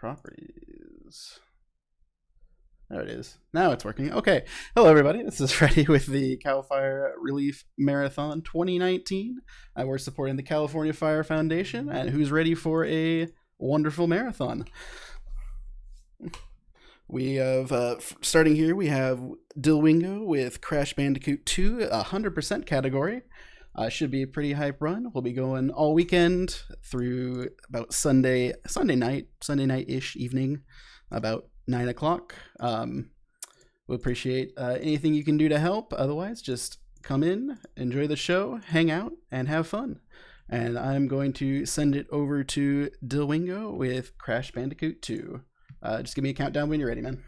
Properties. There it is. Now it's working. Okay. Hello, everybody. This is Freddie with the Cal Fire Relief Marathon 2019. We're supporting the California Fire Foundation, and who's ready for a wonderful marathon? We have, starting here, we have dylwingo with Crash Bandicoot 2, 100% category. Should be a pretty hype run. We'll be going all weekend through about Sunday night-ish evening, about 9 o'clock. We appreciate anything you can do to help. Otherwise, just come in, enjoy the show, hang out, and have fun. And I'm going to send it over to dylwingo with Crash Bandicoot 2. Just give me a countdown when you're ready, man.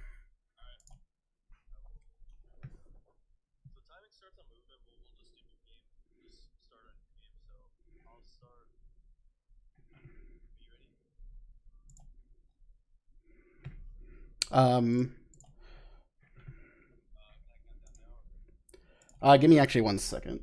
Give me actually 1 second.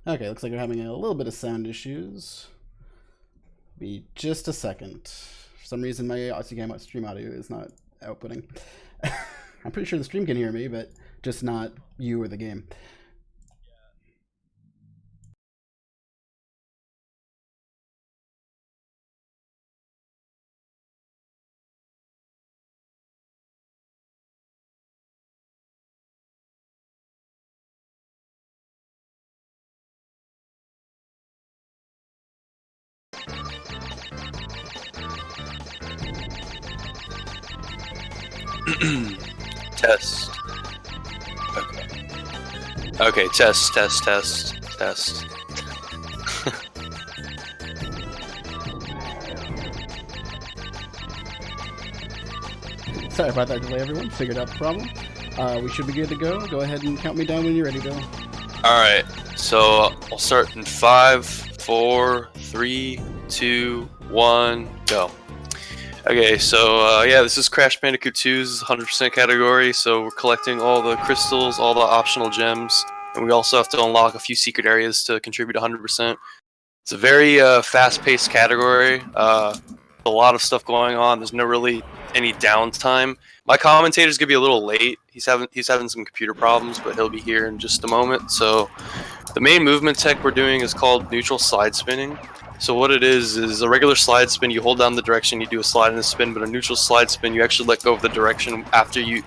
Okay, looks like we're having a little bit of sound issues. Be just a second. For some reason, my stream audio is not outputting. I'm pretty sure the stream can hear me, but just not you or the game. Test. Okay, test. Sorry about that delay, everyone. Figured out the problem. We should be good to go. Go ahead and count me down when you're ready, Bill. Alright, so I'll start in 5, 4, 3, 2, 1, go. Okay, so yeah, this is Crash Bandicoot 2's 100% category, so we're collecting all the crystals, all the optional gems, and we also have to unlock a few secret areas to contribute 100%. It's a very fast-paced category, a lot of stuff going on, there's no really any downtime. My commentator's gonna be a little late, he's having some computer problems, but he'll be here in just a moment. So the main movement tech we're doing is called neutral slide spinning. So what it is a regular slide spin, you hold down the direction, you do a slide and a spin, but a neutral slide spin, you actually let go of the direction after you,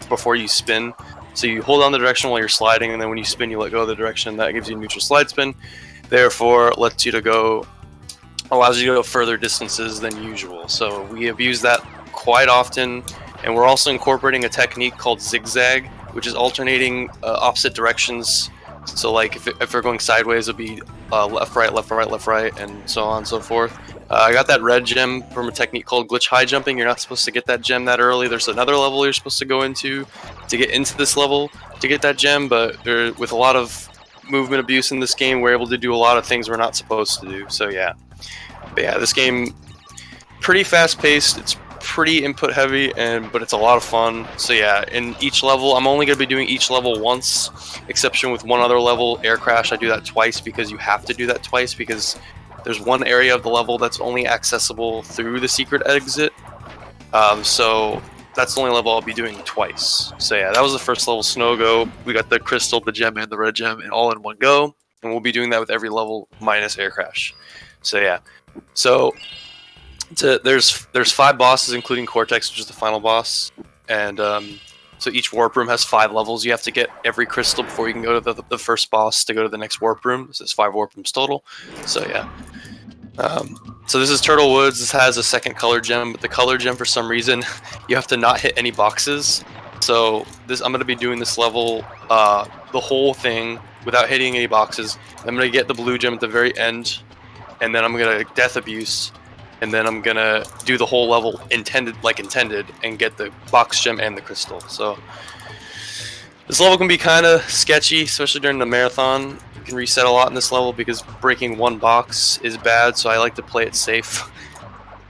before you spin. So you hold on the direction while you're sliding, and then when you spin, you let go of the direction. That gives you a neutral slide spin. Therefore, allows you to go further distances than usual. So we have used that quite often, and we're also incorporating a technique called zigzag, which is alternating opposite directions. So like if we're going sideways, it'll be left, right, left, right, left, right, and so on and so forth. I got that red gem from a technique called glitch high jumping. You're not supposed to get that gem that early. There's another level you're supposed to go into to get into this level to get that gem, but with a lot of movement abuse in this game, we're able to do a lot of things we're not supposed to do. So yeah. But yeah, this game, pretty fast paced, it's pretty input heavy, but it's a lot of fun. So yeah, in each level, I'm only going to be doing each level once, exception with one other level, Air Crash. I do that twice because you have to do that twice because there's one area of the level that's only accessible through the secret exit. So that's the only level I'll be doing twice. So yeah, that was the first level, Snow Go. We got the crystal, the gem, and the red gem, and all in one go. And we'll be doing that with every level minus air crash. So yeah, so there's 5 bosses, including Cortex, which is the final boss, and so each warp room has 5 levels. You have to get every crystal before you can go to the first boss to go to the next warp room. This is 5 warp rooms total. So yeah. So this is Turtle Woods. This has a second color gem, but the color gem, for some reason, you have to not hit any boxes. So I'm going to be doing this level, the whole thing, without hitting any boxes. I'm going to get the blue gem at the very end, and then I'm going to Death Abuse, and then I'm going to do the whole level intended, and get the box gem and the crystal. So this level can be kind of sketchy, especially during the marathon. You can reset a lot in this level because breaking one box is bad, so I like to play it safe.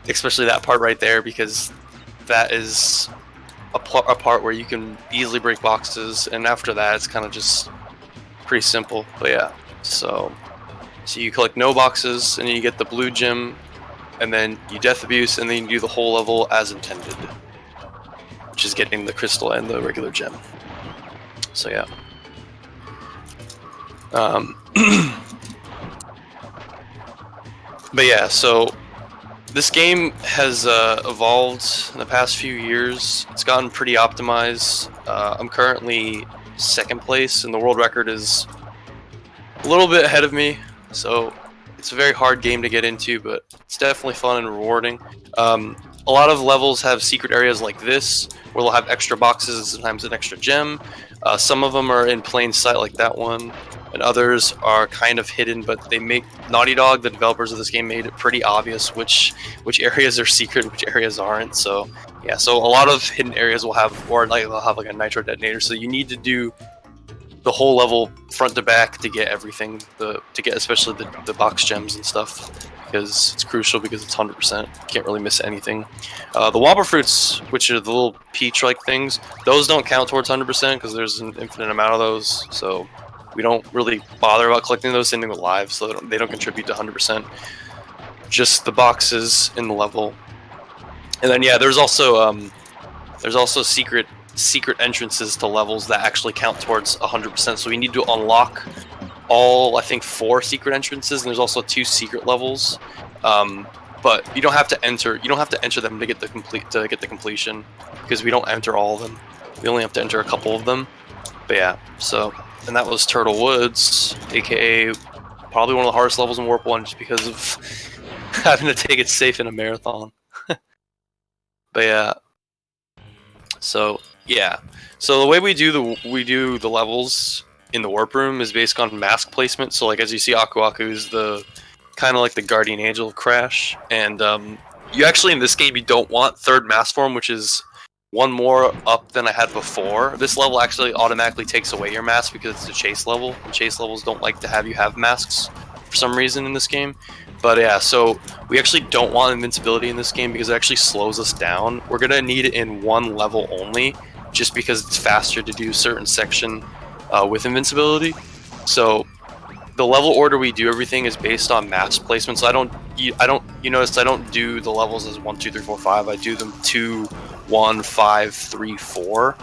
Especially that part right there, because that is a part where you can easily break boxes, and after that it's kind of just pretty simple. But yeah, so you collect no boxes, and you get the blue gem, and then you Death Abuse, and then you do the whole level as intended, which is getting the crystal and the regular gem. So yeah. But yeah, so this game has evolved in the past few years. It's gotten pretty optimized. I'm currently 2nd place, and the world record is a little bit ahead of me. So it's a very hard game to get into, but it's definitely fun and rewarding. A lot of levels have secret areas like this, where they'll have extra boxes and sometimes an extra gem. Some of them are in plain sight, like that one, and others are kind of hidden, but Naughty Dog, the developers of this game, made it pretty obvious which areas are secret, which areas aren't. So yeah, so a lot of hidden areas will have, or like they'll have like a nitro detonator. So you need to do the whole level front to back to get everything, to get especially the box gems and stuff, because it's crucial, because it's 100%. Can't really miss anything. The Wobble Fruits, which are the little peach-like things, those don't count towards 100% because there's an infinite amount of those. So we don't really bother about collecting those, sending them live, so they don't contribute to 100%. Just the boxes in the level. And then yeah, there's also secret entrances to levels that actually count towards 100%. So we need to unlock all, I think, 4 secret entrances, and there's also 2 secret levels. But you don't have to enter them to get the completion, because we don't enter all of them. We only have to enter a couple of them. But yeah, so, and that was Turtle Woods, aka probably one of the hardest levels in Warp 1, just because of having to take it safe in a marathon. But yeah, so yeah, so the way we do the levels in the warp room is based on mask placement. So like, as you see, Aku Aku is the kind of like the guardian angel of Crash, and you actually, in this game, you don't want 3rd mask form, which is 1 more up than I had before. This level actually automatically takes away your mask because it's a chase level, and chase levels don't like to have you have masks for some reason in this game. But yeah, so we actually don't want invincibility in this game because it actually slows us down. We're gonna need it in 1 level only, just because it's faster to do certain section with invincibility. So the level order we do everything is based on mask placement. So you notice I don't do the levels as 1, 2, 3, 4, 5. I do them 2, 1, 5, 3, 4,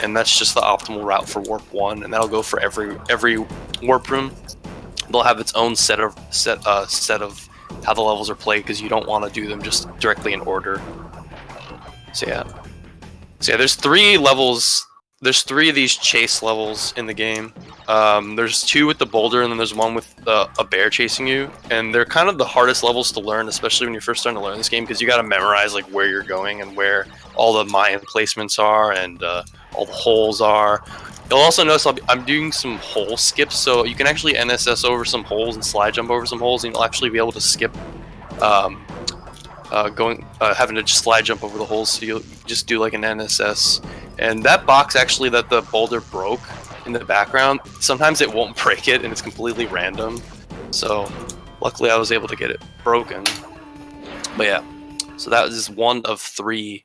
and that's just the optimal route for warp 1, and that'll go for every warp room. They'll have its own set of how the levels are played, because you don't want to do them just directly in order. So yeah, there's 3 levels. There's 3 of these chase levels in the game. There's 2 with the boulder, and then there's 1 with a bear chasing you. And they're kind of the hardest levels to learn, especially when you're first starting to learn this game, because you got to memorize like where you're going and where all the Mayan placements are and all the holes are. You'll also notice I'm doing some hole skips, so you can actually NSS over some holes and slide jump over some holes, and you'll actually be able to skip having to just slide jump over the holes. So you'll just do like an NSS. And that box actually that the boulder broke in the background, sometimes it won't break it, and it's completely random. So luckily I was able to get it broken. But yeah, so that is 1 of 3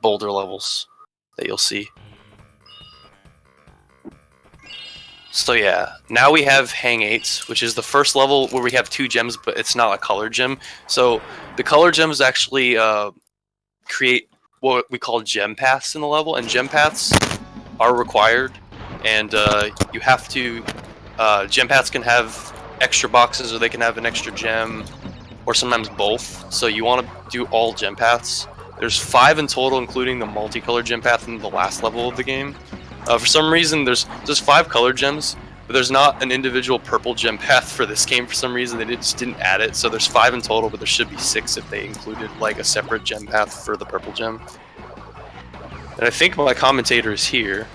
boulder levels that you'll see. So yeah, now we have Hang 8, which is the first level where we have 2 gems, but it's not a color gem. So the color gems actually create what we call gem paths in the level, and gem paths are required, and you have to. Gem paths can have extra boxes, or they can have an extra gem, or sometimes both. So you want to do all gem paths. There's 5 in total, including the multicolored gem path in the last level of the game. For some reason, there's 5 colored gems, but there's not an individual purple gem path for this game. For some reason, they just didn't add it. So there's 5 in total, but there should be 6 if they included like a separate gem path for the purple gem. And I think my commentator is here,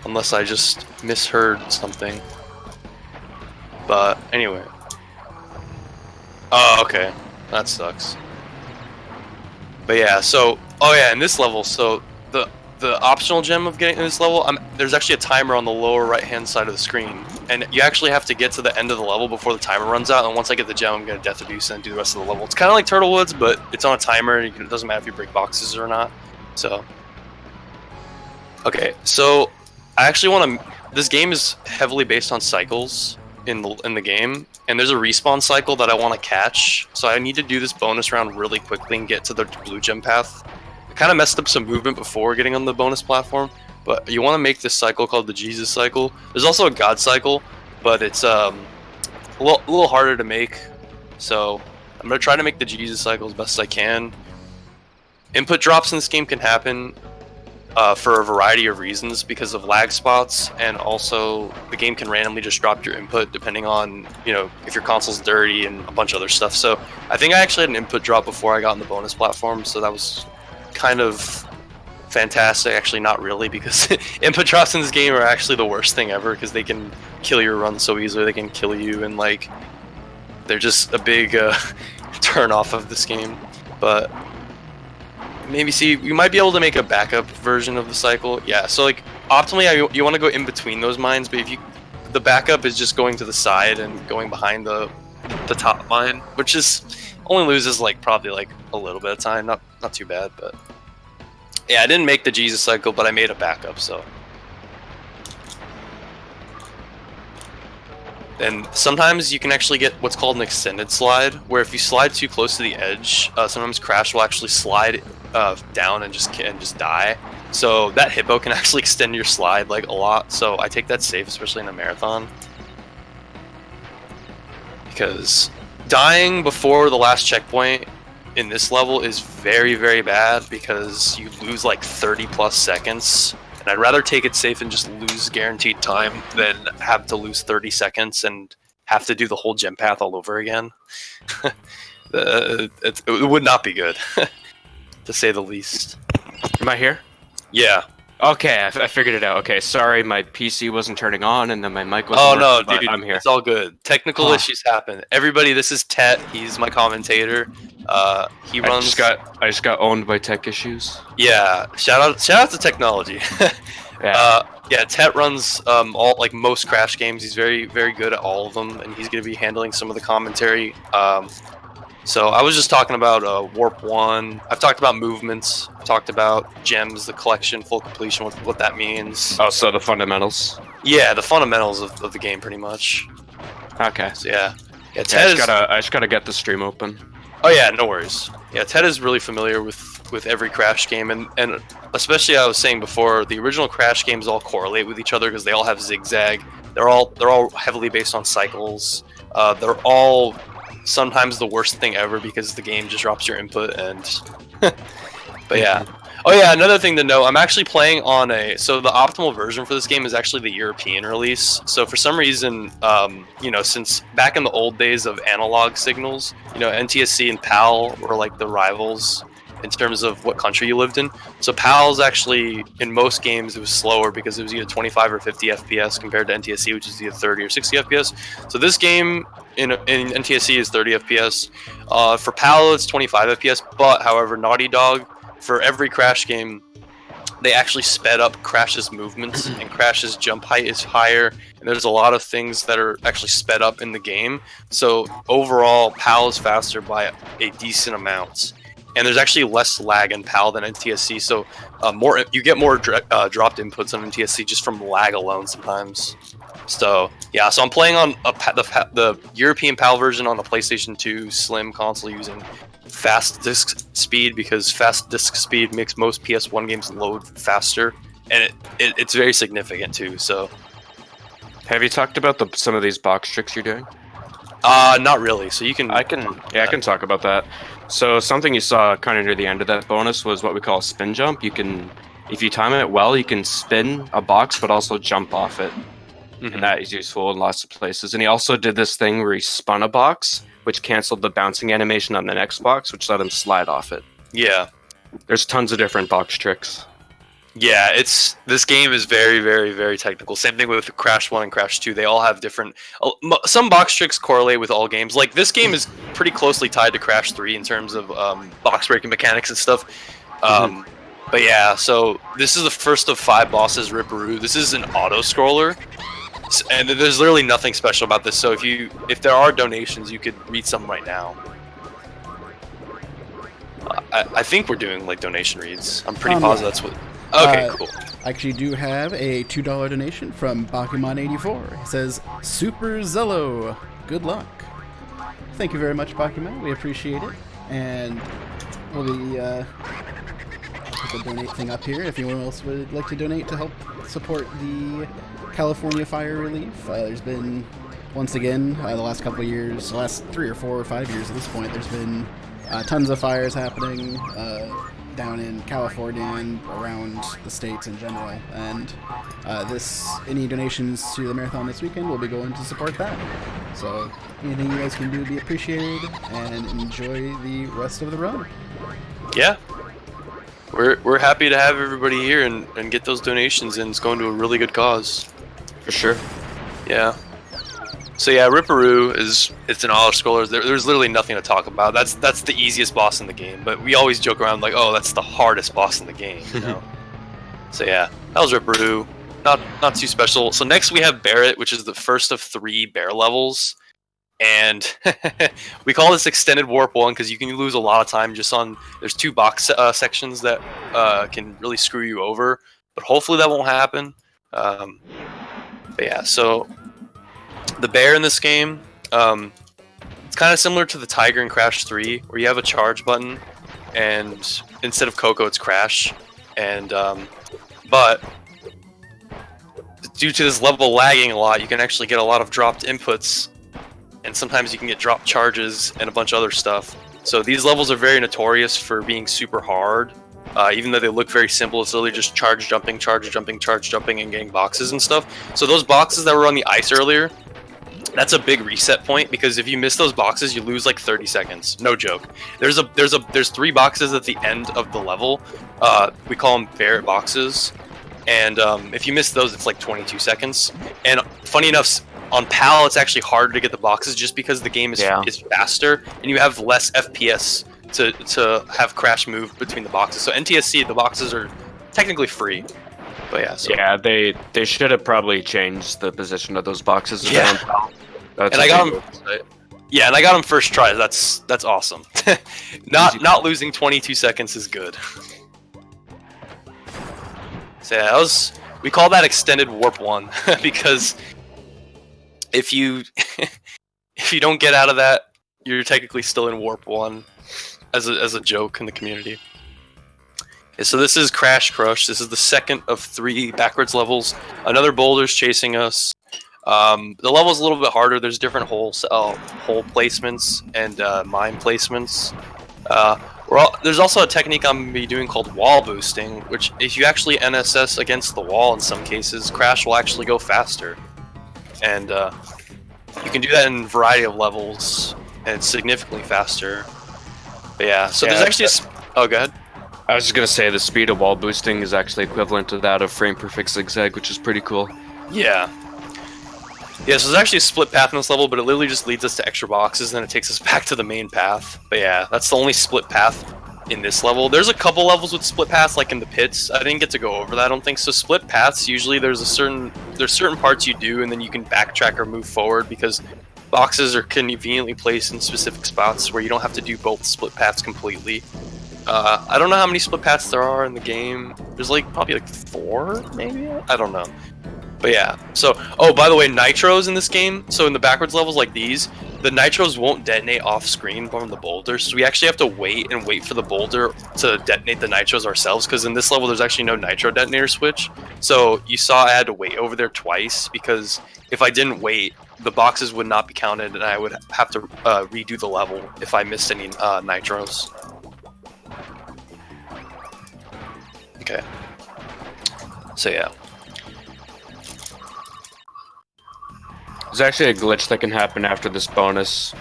unless I just misheard something. But anyway. Oh, okay. That sucks. But yeah, so in this level, so the optional gem of getting in this level, there's actually a timer on the lower right hand side of the screen, and you actually have to get to the end of the level before the timer runs out. And once I get the gem, I'm gonna death abuse and do the rest of the level. It's kind of like Turtlewoods, but it's on a timer. And it doesn't matter if you break boxes or not. So okay, so I actually want to. This game is heavily based on cycles in the game, and there's a respawn cycle that I want to catch. So I need to do this bonus round really quickly and get to the blue gem path. I kind of messed up some movement before getting on the bonus platform, but you want to make this cycle called the Jesus cycle. There's also a God cycle, but it's a little harder to make. So I'm gonna try to make the Jesus cycle as best as I can. Input drops in this game can happen for a variety of reasons, because of lag spots, and also the game can randomly just drop your input depending on, if your console's dirty and a bunch of other stuff. So I think I actually had an input drop before I got on the bonus platform, so that was kind of fantastic. Actually, not really, because input drops in this game are actually the worst thing ever, because they can kill your run so easily. They can kill you, and like they're just a big turn off of this game. But maybe you might be able to make a backup version of the cycle. Yeah, so like optimally you want to go in between those mines, but the backup is just going to the side and going behind the top mine, which is only loses like probably like a little bit of time, not too bad. But yeah, I didn't make the Jesus cycle, but I made a backup. So and sometimes you can actually get what's called an extended slide, where if you slide too close to the edge, sometimes Crash will actually slide down and just die. So that hippo can actually extend your slide like a lot. So I take that safe, especially in a marathon, because dying before the last checkpoint in this level is very, very bad, because you lose like 30 plus seconds. And I'd rather take it safe and just lose guaranteed time than have to lose 30 seconds and have to do the whole gem path all over again. It would not be good, to say the least. Am I here? Yeah. Okay, I figured it out. Okay, sorry, my PC wasn't turning on, and then my mic wasn't working, but dude, I'm here. It's all good. Technical issues happen. Everybody, this is Tet. He's my commentator. He runs. I just got owned by tech issues. Yeah. Shout out to technology. Yeah. Tet runs all like most Crash games. He's very, very good at all of them, and he's going to be handling some of the commentary. So I was just talking about Warp 1. I've talked about movements. I've talked about gems, the collection, full completion, what that means. Oh, so the fundamentals. Yeah, the fundamentals of the game, pretty much. Okay. So yeah. Yeah, Ted I just gotta get the stream open. Oh yeah, no worries. Yeah, Ted is really familiar with every Crash game, and especially I was saying before, the original Crash games all correlate with each other because they all have zigzag. They're all heavily based on cycles. They're all sometimes the worst thing ever because the game just drops your input and. But yeah. Oh yeah, another thing to note, I'm actually playing on so the optimal version for this game is actually the European release. So for some reason, since back in the old days of analog signals, NTSC and PAL were like the rivals in terms of what country you lived in. So PAL's actually, in most games, it was slower because it was either 25 or 50 FPS compared to NTSC, which is either 30 or 60 FPS. So this game in NTSC is 30 FPS. For PAL, it's 25 FPS, but however, Naughty Dog, for every Crash game, they actually sped up Crash's movements, and Crash's jump height is higher, and there's a lot of things that are actually sped up in the game. So overall, PAL is faster by a decent amount, and there's actually less lag in PAL than NTSC. So you get more dropped inputs on NTSC just from lag alone sometimes. So yeah, so I'm playing on the European PAL version on the PlayStation 2 Slim console using fast disk speed, because fast disk speed makes most PS1 games load faster, and it's very significant too. So, Have you talked about some of these box tricks you're doing? not really. So you can. I can talk about that. So something you saw kind of near the end of that bonus was what we call a spin jump. You can, if you time it well, you can spin a box, but also jump off it. Mhm. And that is useful in lots of places. And he also did this thing where he spun a box, which canceled the bouncing animation on the next box, which let him slide off it. Yeah. There's tons of different box tricks. Yeah, this game is very, very, very technical. Same thing with Crash 1 and Crash 2. They all have different... Some box tricks correlate with all games. Like, this game is pretty closely tied to Crash 3 in terms of box breaking mechanics and stuff. But yeah, so this is the first of 5 bosses, Ripperoo. This is an auto-scroller. And there's literally nothing special about this. So if there are donations, you could read some right now. I think we're doing, like, donation reads. I'm pretty positive that's what... Okay, cool. I actually do have a $2 donation from Bakuman84. He says, Super Zello, good luck. Thank you very much, Bakuman. We appreciate it. And we'll be put the donate thing up here if anyone else would like to donate to help support the California fire relief. There's been, once again, the last couple of years, the last 3 or 4 or 5 years at this point, there's been tons of fires happening down in California and around the states in general, and any donations to the marathon this weekend will be going to support that. So anything you guys can do will be appreciated, and enjoy the rest of the run. Yeah, we're happy to have everybody here and get those donations, and it's going to a really good cause. For sure. Yeah. So yeah, Ripperoo it's an auto-scroller. There's literally nothing to talk about. That's the easiest boss in the game, but we always joke around like, oh, that's the hardest boss in the game, you know? So yeah, that was Ripperoo. Not too special. So next we have Barrett, which is the first of 3 bear levels. And we call this Extended Warp 1 because you can lose a lot of time just on... There's 2 box sections that can really screw you over, but hopefully that won't happen. But yeah, so... The bear in this game, it's kind of similar to the tiger in Crash 3, where you have a charge button, and instead of Coco, it's Crash. And but due to this level lagging a lot, you can actually get a lot of dropped inputs, and sometimes you can get dropped charges and a bunch of other stuff. So these levels are very notorious for being super hard. Even though they look very simple, it's literally just charge jumping, and getting boxes and stuff. So those boxes that were on the ice earlier, that's a big reset point, because if you miss those boxes, you lose like 30 seconds. No joke. There's 3 boxes at the end of the level. We call them Barrett boxes, and if you miss those, it's like 22 seconds. And funny enough, on PAL, it's actually harder to get the boxes just because the game is faster, and you have less FPS to have Crash move between the boxes. So NTSC, the boxes are technically free. But yeah, so. Yeah, they should have probably changed the position of those boxes. Yeah. And I got them. Yeah, and I got them first try. That's awesome. not losing 22 seconds is good. So yeah, we call that Extended Warp 1 because if you don't get out of that, you're technically still in Warp 1 as a joke in the community. Yeah, so this is Crash Crush. This is the second of 3 backwards levels. Another boulder's chasing us. The level's a little bit harder. There's different hole placements and mine placements. There's also a technique I'm going to be doing called wall boosting, which if you actually NSS against the wall in some cases, Crash will actually go faster. And you can do that in a variety of levels, and it's significantly faster. But yeah, so there's actually oh, go ahead. I was just going to say the speed of wall boosting is actually equivalent to that of frame perfect zigzag, which is pretty cool. Yeah. Yeah, so there's actually a split path in this level, but it literally just leads us to extra boxes, and then it takes us back to the main path. But yeah, that's the only split path in this level. There's a couple levels with split paths, like in the pits. I didn't get to go over that, I don't think. So split paths, usually there's certain parts you do, and then you can backtrack or move forward, because boxes are conveniently placed in specific spots where you don't have to do both split paths completely. I don't know how many split paths there are in the game. There's probably 4, maybe? I don't know. But yeah, so, oh, by the way, nitros in this game, so in the backwards levels like these, the nitros won't detonate off screen from the boulders, so we actually have to wait for the boulder to detonate the nitros ourselves, because in this level there's actually no nitro detonator switch. So you saw I had to wait over there twice, because if I didn't wait, the boxes would not be counted and I would have to redo the level if I missed any nitros. Okay. So yeah. There's actually a glitch that can happen after this bonus.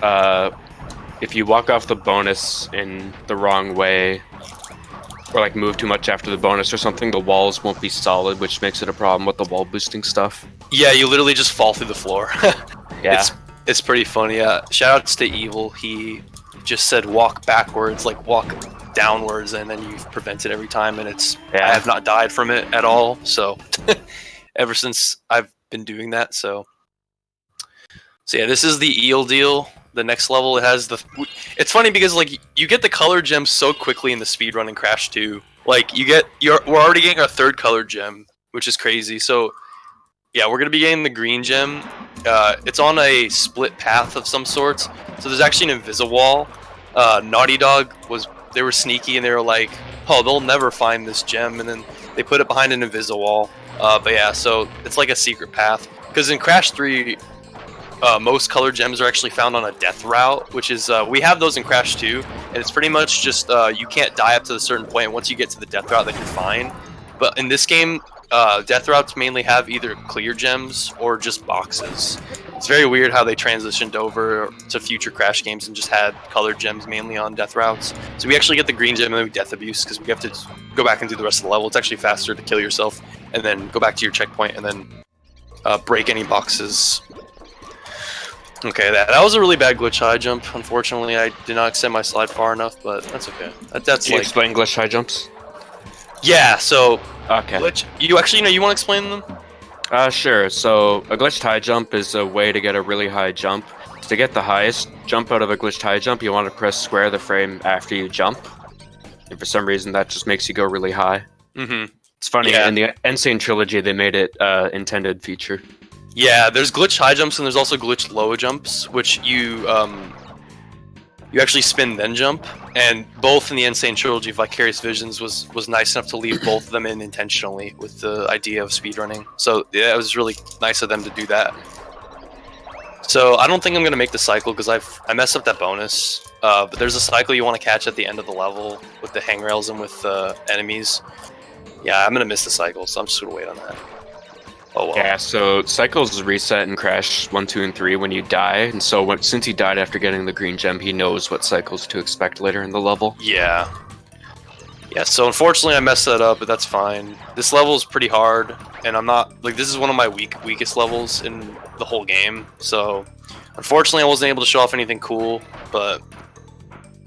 If you walk off the bonus in the wrong way, or like move too much after the bonus or something, the walls won't be solid, which makes it a problem with the wall boosting stuff. Yeah, you literally just fall through the floor. Yeah. It's pretty funny. Shoutouts to Evil. He just said walk backwards, like walk downwards, and then you've prevented every time, and I have not died from it at all. So ever since I've been doing that, so yeah, this is the eel deal. The next level, it has the. It's funny because like you get the color gems so quickly in the speedrun in Crash 2. Like we're already getting our third color gem, which is crazy. So yeah, we're gonna be getting the green gem. It's on a split path of some sorts. So there's actually an invisible wall. Naughty Dog they were sneaky and they were like, oh, they'll never find this gem, and then they put it behind an invisible wall. But yeah, so it's like a secret path. Because in Crash 3. Most color gems are actually found on a death route, which is we have those in Crash 2, and it's pretty much just you can't die up to a certain point, and once you get to the death route then you're fine. But in this game, death routes mainly have either clear gems or just boxes. It's very weird how they transitioned over to future Crash games and just had colored gems mainly on death routes. So we actually get the green gem and then we death abuse because we have to go back and do the rest of the level. It's actually faster to kill yourself and then go back to your checkpoint and then break any boxes. Okay, that was a really bad glitch high jump. Unfortunately, I did not extend my slide far enough, but that's okay. That's Can you like explain glitch high jumps? yeah. So Okay. glitch. You actually you want to explain them? Sure. So a glitched high jump is a way to get a really high jump. To get the highest jump out of a glitched high jump, you want to press square the frame after you jump. And for some reason, that just makes you go really high. Mm-hmm. It's funny. Yeah. In the Insane Trilogy, they made it intended feature. Yeah, there's glitch high jumps and there's also glitch low jumps, which you actually spin then jump. And both in the Insane Trilogy, Vicarious Visions was nice enough to leave both of them in intentionally with the idea of speedrunning. So yeah, it was really nice of them to do that. So I don't think I'm gonna make the cycle because I messed up that bonus. But there's a cycle you want to catch at the end of the level with the hangrails and with enemies. Yeah, I'm gonna miss the cycle, so I'm just gonna wait on that. Oh well. Yeah, so cycles reset in Crash 1, 2, and 3 when you die, and so since he died after getting the green gem, he knows what cycles to expect later in the level. Yeah. Yeah, so unfortunately I messed that up, but that's fine. This level is pretty hard, and I'm not, like, this is one of my weakest levels in the whole game, so unfortunately I wasn't able to show off anything cool, but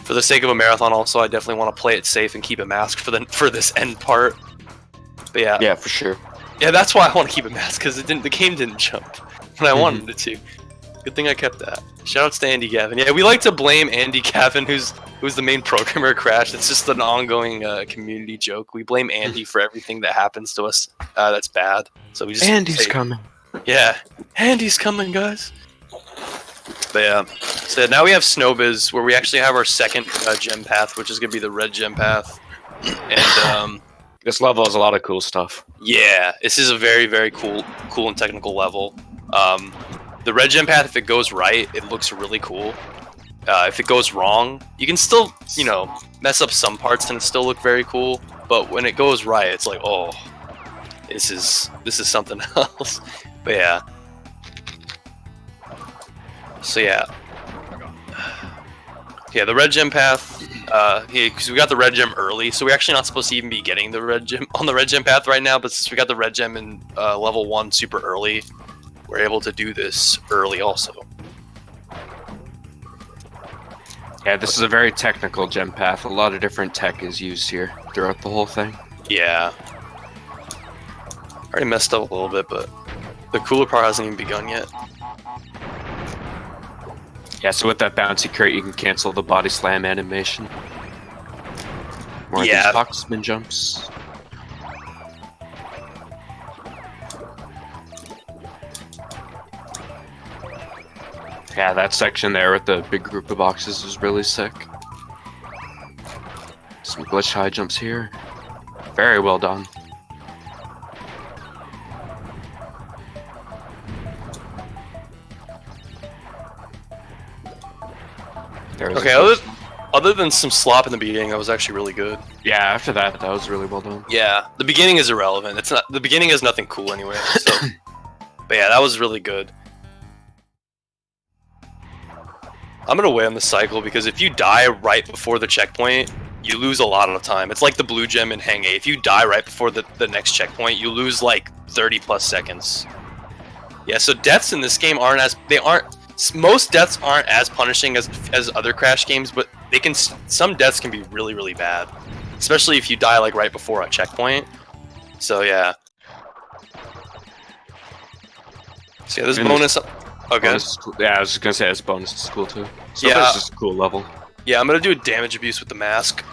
for the sake of a marathon also, I definitely want to play it safe and keep it masked for this end part. But yeah. Yeah, for sure. Yeah, that's why I want to keep it masked, because the game didn't jump when I wanted it to. Good thing I kept that. Shoutouts to Andy Gavin. Yeah, we like to blame Andy Gavin, who's the main programmer of Crash. It's just an ongoing community joke. We blame Andy for everything that happens to us that's bad. So we just Andy's coming. Yeah, Andy's coming, guys. But yeah, so now we have Snowbiz, where we actually have our second gem path, which is gonna be the red gem path, and This level has a lot of cool stuff. yeah, this is a very, very cool and technical level. The red gem path, if it goes right, it looks really cool. If it goes wrong, you can still, mess up some parts and it still look very cool. But when it goes right, it's like, oh, this is something else. But yeah. So yeah. Yeah, the red gem path. Because we got the red gem early, so we're actually not supposed to even be getting the red gem on the red gem path right now. But since we got the red gem in level 1 super early, we're able to do this early also. Yeah, this is a very technical gem path. A lot of different tech is used here throughout the whole thing. Yeah. Already messed up a little bit, but the cooler part hasn't even begun yet. Yeah, so with that bouncy crate, you can cancel the body slam animation. More of Yeah. these box spin jumps. Yeah, that section there with the big group of boxes is really sick. Some glitch high jumps here. Very well done. Okay, other than some slop in the beginning, that was actually really good. Yeah, after that was really well done. Yeah, the beginning is irrelevant. It's not. The beginning has nothing cool anyway. So, but yeah, that was really good. I'm gonna wait on the cycle because if you die right before the checkpoint, you lose a lot of time. It's like the blue gem in Hang 8. If you die right before the next checkpoint, you lose like 30 plus seconds. Yeah, so deaths in this game most deaths aren't as punishing as other Crash games, but some deaths can be really, really bad. Especially if you die like right before a checkpoint. So yeah. So yeah, this bonus. Okay. Bonus cool. Yeah, I was just gonna say this bonus is cool too. So yeah, that's just a cool level. Yeah, I'm gonna do a damage abuse with the mask,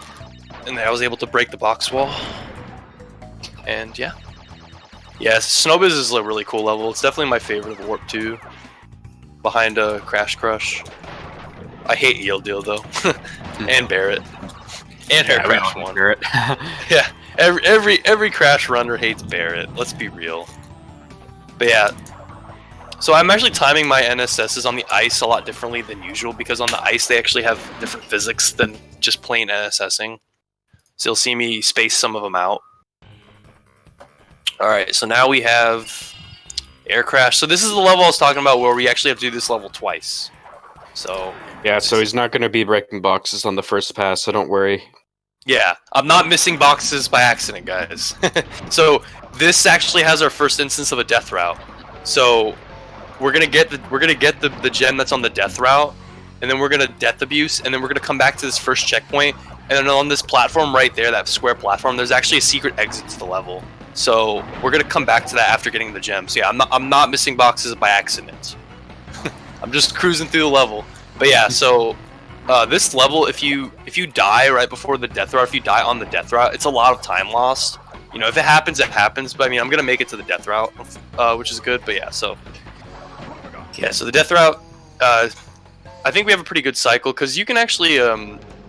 and then I was able to break the box wall. And yeah. Yeah, Snowbiz is a really cool level. It's definitely my favorite of Warp 2. Behind Crash Crush. I hate Eel Deal though. And Barrett. And Hair Crash 1. Barrett. Yeah. Every Crash runner hates Barrett. Let's be real. But yeah. So I'm actually timing my NSSs on the ice a lot differently than usual because on the ice they actually have different physics than just plain NSSing. So you'll see me space some of them out. Alright, so now we have Air Crash. So this is the level I was talking about where we actually have to do this level twice. So yeah, so he's not going to be breaking boxes on the first pass, so don't worry. Yeah, I'm not missing boxes by accident, guys. So this actually has our first instance of a death route. So we're gonna get the gem that's on the death route, and then we're gonna death abuse, and then we're gonna come back to this first checkpoint, and then on this platform right there, that square platform, there's actually a secret exit to the level. So we're gonna come back to that after getting the gem. So yeah, I'm not missing boxes by accident. I'm just cruising through the level. But yeah, so this level, if you die right before the death route, if you die on the death route, it's a lot of time lost. You know, if it happens, it happens. But I mean, I'm gonna make it to the death route, which is good. But yeah, so the death route, I think we have a pretty good cycle because you can actually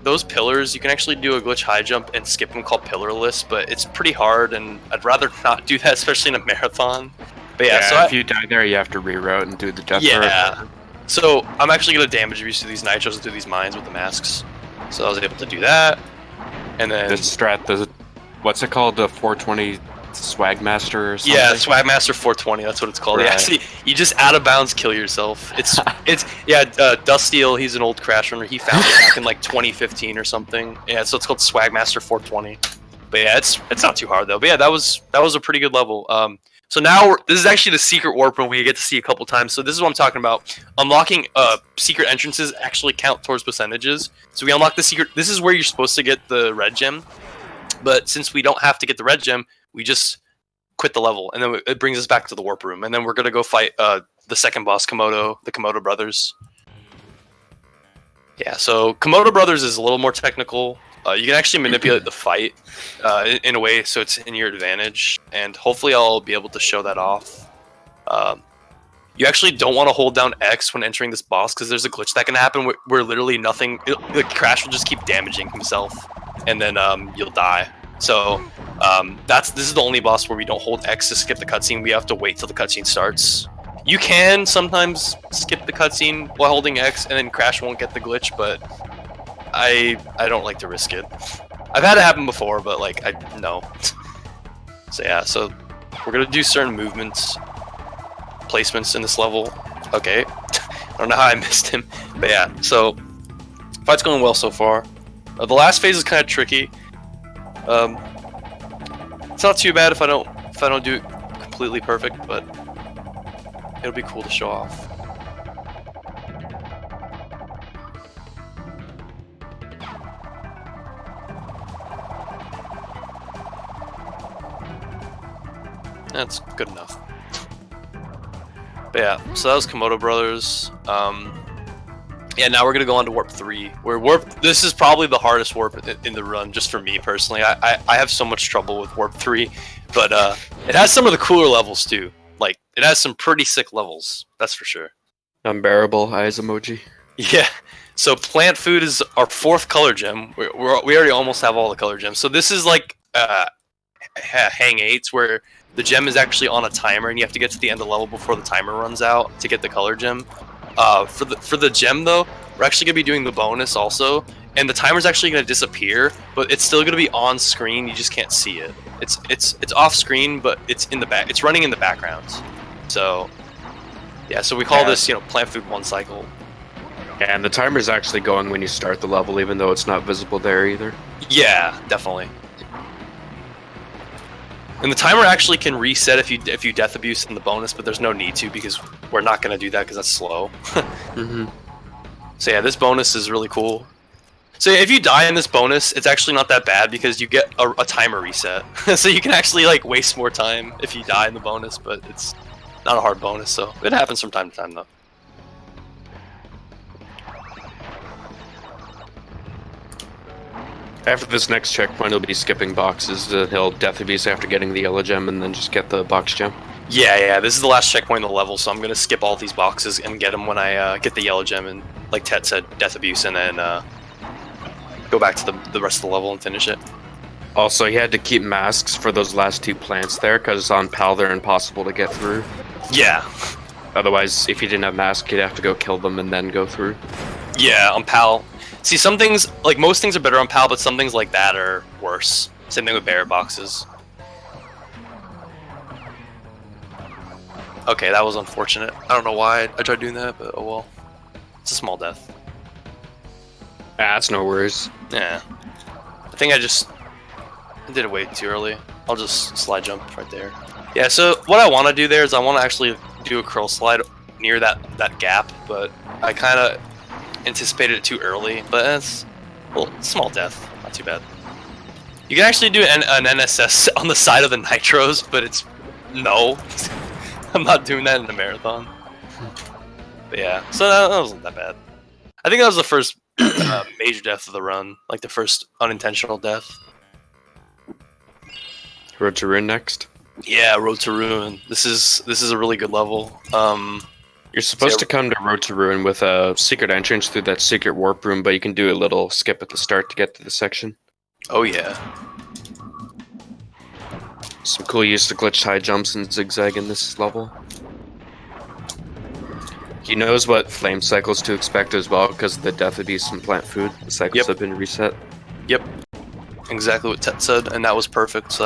those pillars, you can actually do a glitch high jump and skip them called pillarless, but it's pretty hard, and I'd rather not do that, especially in a marathon. But yeah, so if you die there, you have to reroute and do the death route. Yeah. So I'm actually gonna damage abuse through these nitros and through these mines with the masks. So I was able to do that, and then this strat, what's it called, the 420 Swag Master or something? Yeah, Swag Master 420. That's what it's called. Right. Yeah, see, you just out of bounds kill yourself. It's yeah. Dustiel, he's an old Crash runner. He found it back in like 2015 or something. Yeah, so it's called Swag Master 420. But yeah, it's not too hard though. But yeah, that was a pretty good level. So now this is actually the secret warp room we get to see a couple times. So this is what I'm talking about. Unlocking secret entrances actually count towards percentages. So we unlock the secret. This is where you're supposed to get the red gem. But since we don't have to get the red gem, we just quit the level, and then it brings us back to the warp room, and then we're gonna go fight the second boss, the Komodo brothers. Yeah, so Komodo brothers is a little more technical. You can actually manipulate the fight in a way so it's in your advantage, and hopefully I'll be able to show that off. You actually don't want to hold down X when entering this boss because there's a glitch that can happen where literally nothing, the Crash will just keep damaging himself, and then you'll die. So this is the only boss where we don't hold X to skip the cutscene. We have to wait till the cutscene starts. You can sometimes skip the cutscene while holding X, and then Crash won't get the glitch, but I don't like to risk it. I've had it happen before, but like no. So yeah, so we're gonna do certain movements, placements in this level. Okay, I don't know how I missed him, but yeah. So fight's going well so far. The last phase is kind of tricky. It's not too bad if I don't do it completely perfect, but it'll be cool to show off. That's good enough. But yeah, so that was Komodo Brothers. Yeah, now we're gonna go on to Warp 3. This is probably the hardest warp in the run, just for me personally. I have so much trouble with Warp 3, but it has some of the cooler levels too. Like, it has some pretty sick levels, that's for sure. Unbearable eyes emoji. Yeah. So plant food is our 4th color gem. We already almost have all the color gems. So this is like hang 8s where the gem is actually on a timer and you have to get to the end of the level before the timer runs out to get the color gem. For the gem though, we're actually gonna be doing the bonus also, and the timer's actually gonna disappear, but it's still gonna be on screen. You just can't see it. It's off screen, but it's in the back. It's running in the background. So yeah, so we call this plant food 1 cycle. Yeah, and the timer's actually going when you start the level, even though it's not visible there either. Yeah, definitely. And the timer actually can reset if you death abuse in the bonus, but there's no need to because we're not going to do that because that's slow. So yeah, this bonus is really cool. So if you die in this bonus, it's actually not that bad because you get a timer reset. So you can actually like waste more time if you die in the bonus, but it's not a hard bonus, so it happens from time to time though. After this next checkpoint, he'll be skipping boxes. He'll death abuse after getting the yellow gem and then just get the box gem. Yeah, this is the last checkpoint in the level, so I'm going to skip all these boxes and get them when I get the yellow gem and, like Ted said, death abuse, and then go back to the rest of the level and finish it. Also, he had to keep masks for those last 2 plants there, because on PAL they're impossible to get through. Yeah. Otherwise, if he didn't have masks, he'd have to go kill them and then go through. Yeah, on PAL. See, some things, like most things are better on PAL, but some things like that are worse. Same thing with barrier boxes. Okay, that was unfortunate. I don't know why I tried doing that, but oh well. It's a small death. That's no worries. Yeah. I think I did it way too early. I'll just slide jump right there. Yeah, so what I want to do there is I want to actually do a curl slide near that gap, but I kind of anticipated it too early, but it's small death, not too bad. You can actually do an NSS on the side of the nitros, but it's no. I'm not doing that in the marathon. But yeah, so that wasn't that bad. I think that was the first major death of the run, like the first unintentional death. Road to Ruin next. Yeah, Road to Ruin. This is a really good level. You're supposed to come to Road to Ruin with a secret entrance through that secret warp room, but you can do a little skip at the start to get to the section. Oh yeah. Some cool use of glitched high jumps and zigzag in this level. He knows what flame cycles to expect as well because of the death abuse and plant food. The cycles have been reset. Yep. Exactly what Tet said, and that was perfect, so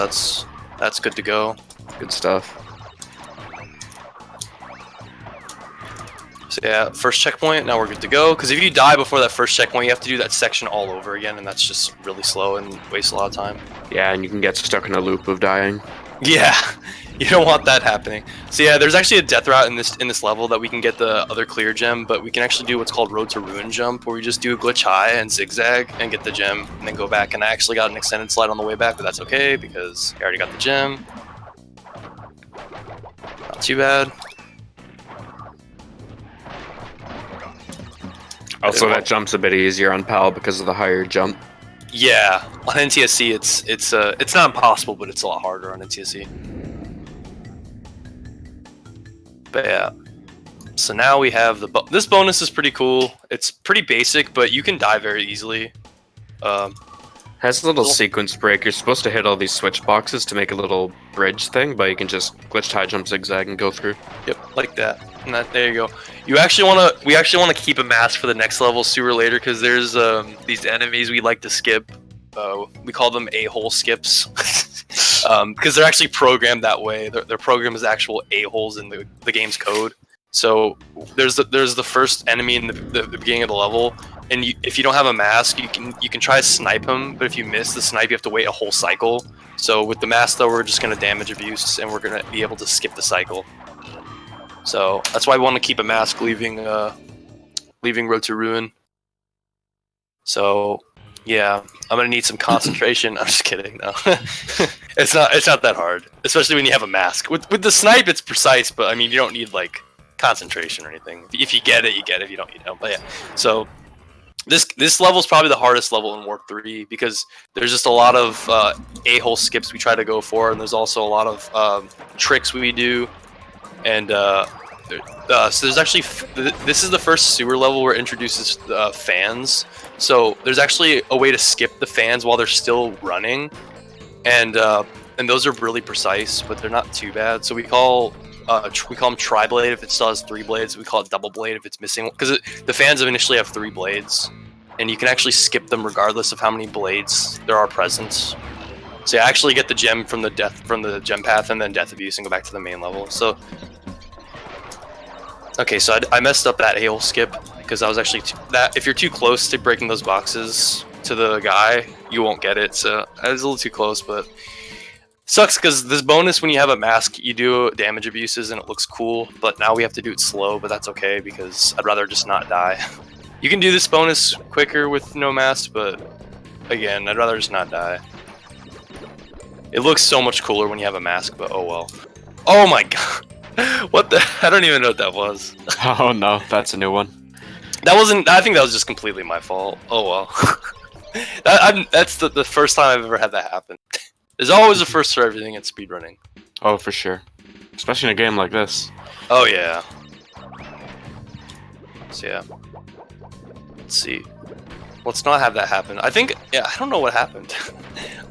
that's good to go. Good stuff. So yeah, first checkpoint, now we're good to go. Because if you die before that first checkpoint, you have to do that section all over again, and that's just really slow and wastes a lot of time. Yeah, and you can get stuck in a loop of dying. Yeah, you don't want that happening. So yeah, there's actually a death route in this level that we can get the other clear gem, but we can actually do what's called Road to Ruin jump, where we just do a glitch high and zigzag and get the gem, and then go back. And I actually got an extended slide on the way back, but that's okay because I already got the gem. Not too bad. Also, that jump's a bit easier on PAL because of the higher jump. Yeah, on NTSC it's not impossible, but it's a lot harder on NTSC. But yeah, so now we have this bonus is pretty cool. It's pretty basic, but you can die very easily. Has a little sequence break. You're supposed to hit all these switch boxes to make a little bridge thing, but you can just glitch high jump zigzag and go through. Yep, like that. And there you go. We actually want to keep a mask for the next level sooner or later because there's these enemies we like to skip. We call them a-hole skips because they're actually programmed that way. They're programmed as actual a-holes in the game's code. So there's the first enemy in the beginning of the level, and if you don't have a mask, you can try to snipe him, but if you miss the snipe, you have to wait a whole cycle. So with the mask though, we're just gonna damage abuse, and we're gonna be able to skip the cycle. So that's why we want to keep a mask leaving Road to Ruin. So yeah, I'm gonna need some concentration. I'm just kidding. No, it's not that hard, especially when you have a mask. With the snipe, it's precise, but I mean you don't need like concentration or anything. If you get it, you get it. If you don't, you don't. But yeah, so this level is probably the hardest level in Warp 3 because there's just a lot of a-hole skips we try to go for, and there's also a lot of tricks we do, and So there's actually this is the first sewer level where it introduces fans. So there's actually a way to skip the fans while they're still running, and those are really precise, but they're not too bad. So we call them tri-blade if it still has 3 blades. We call it double blade if it's missing, because the fans initially have 3 blades, and you can actually skip them regardless of how many blades there are present. So you actually get the gem from the gem path and then death abuse and go back to the main level. So okay, so I messed up that AOL skip because I was actually if you're too close to breaking those boxes to the guy, you won't get it. So I was a little too close, but sucks because this bonus, when you have a mask, you do damage abuses and it looks cool. But now we have to do it slow, but that's okay because I'd rather just not die. You can do this bonus quicker with no mask, but again, I'd rather just not die. It looks so much cooler when you have a mask, but oh well. Oh my god. What the? I don't even know what that was. Oh no, that's a new one. That wasn't. I think that was just completely my fault. Oh well. That's the first time I've ever had that happen. There's always a first for everything in speedrunning. Oh, for sure. Especially in a game like this. Oh yeah. So yeah. Let's see. Let's not have that happen. I think. Yeah. I don't know what happened.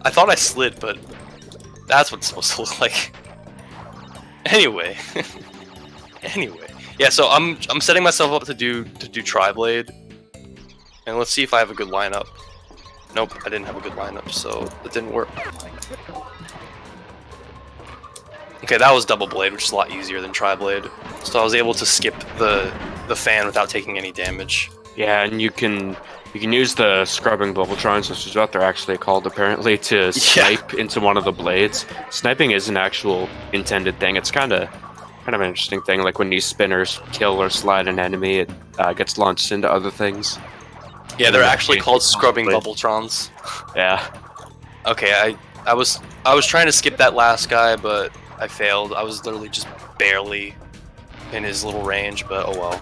I thought I slid, but that's what it's supposed to look like. Anyway. Anyway. Yeah, so I'm setting myself up to do tri-blade. And let's see if I have a good lineup. Nope, I didn't have a good lineup, so it didn't work. Okay, that was double blade, which is a lot easier than tri-blade. So I was able to skip the fan without taking any damage. Yeah, and you can use the scrubbing bubbletrons, which is what they're actually called apparently, to snipe into one of the blades. Sniping is an actual intended thing. It's kind of an interesting thing. Like when these spinners kill or slide an enemy, it gets launched into other things. Yeah, they're actually called scrubbing bubbletrons. Yeah. Okay, I was trying to skip that last guy, but I failed. I was literally just barely in his little range, but oh well.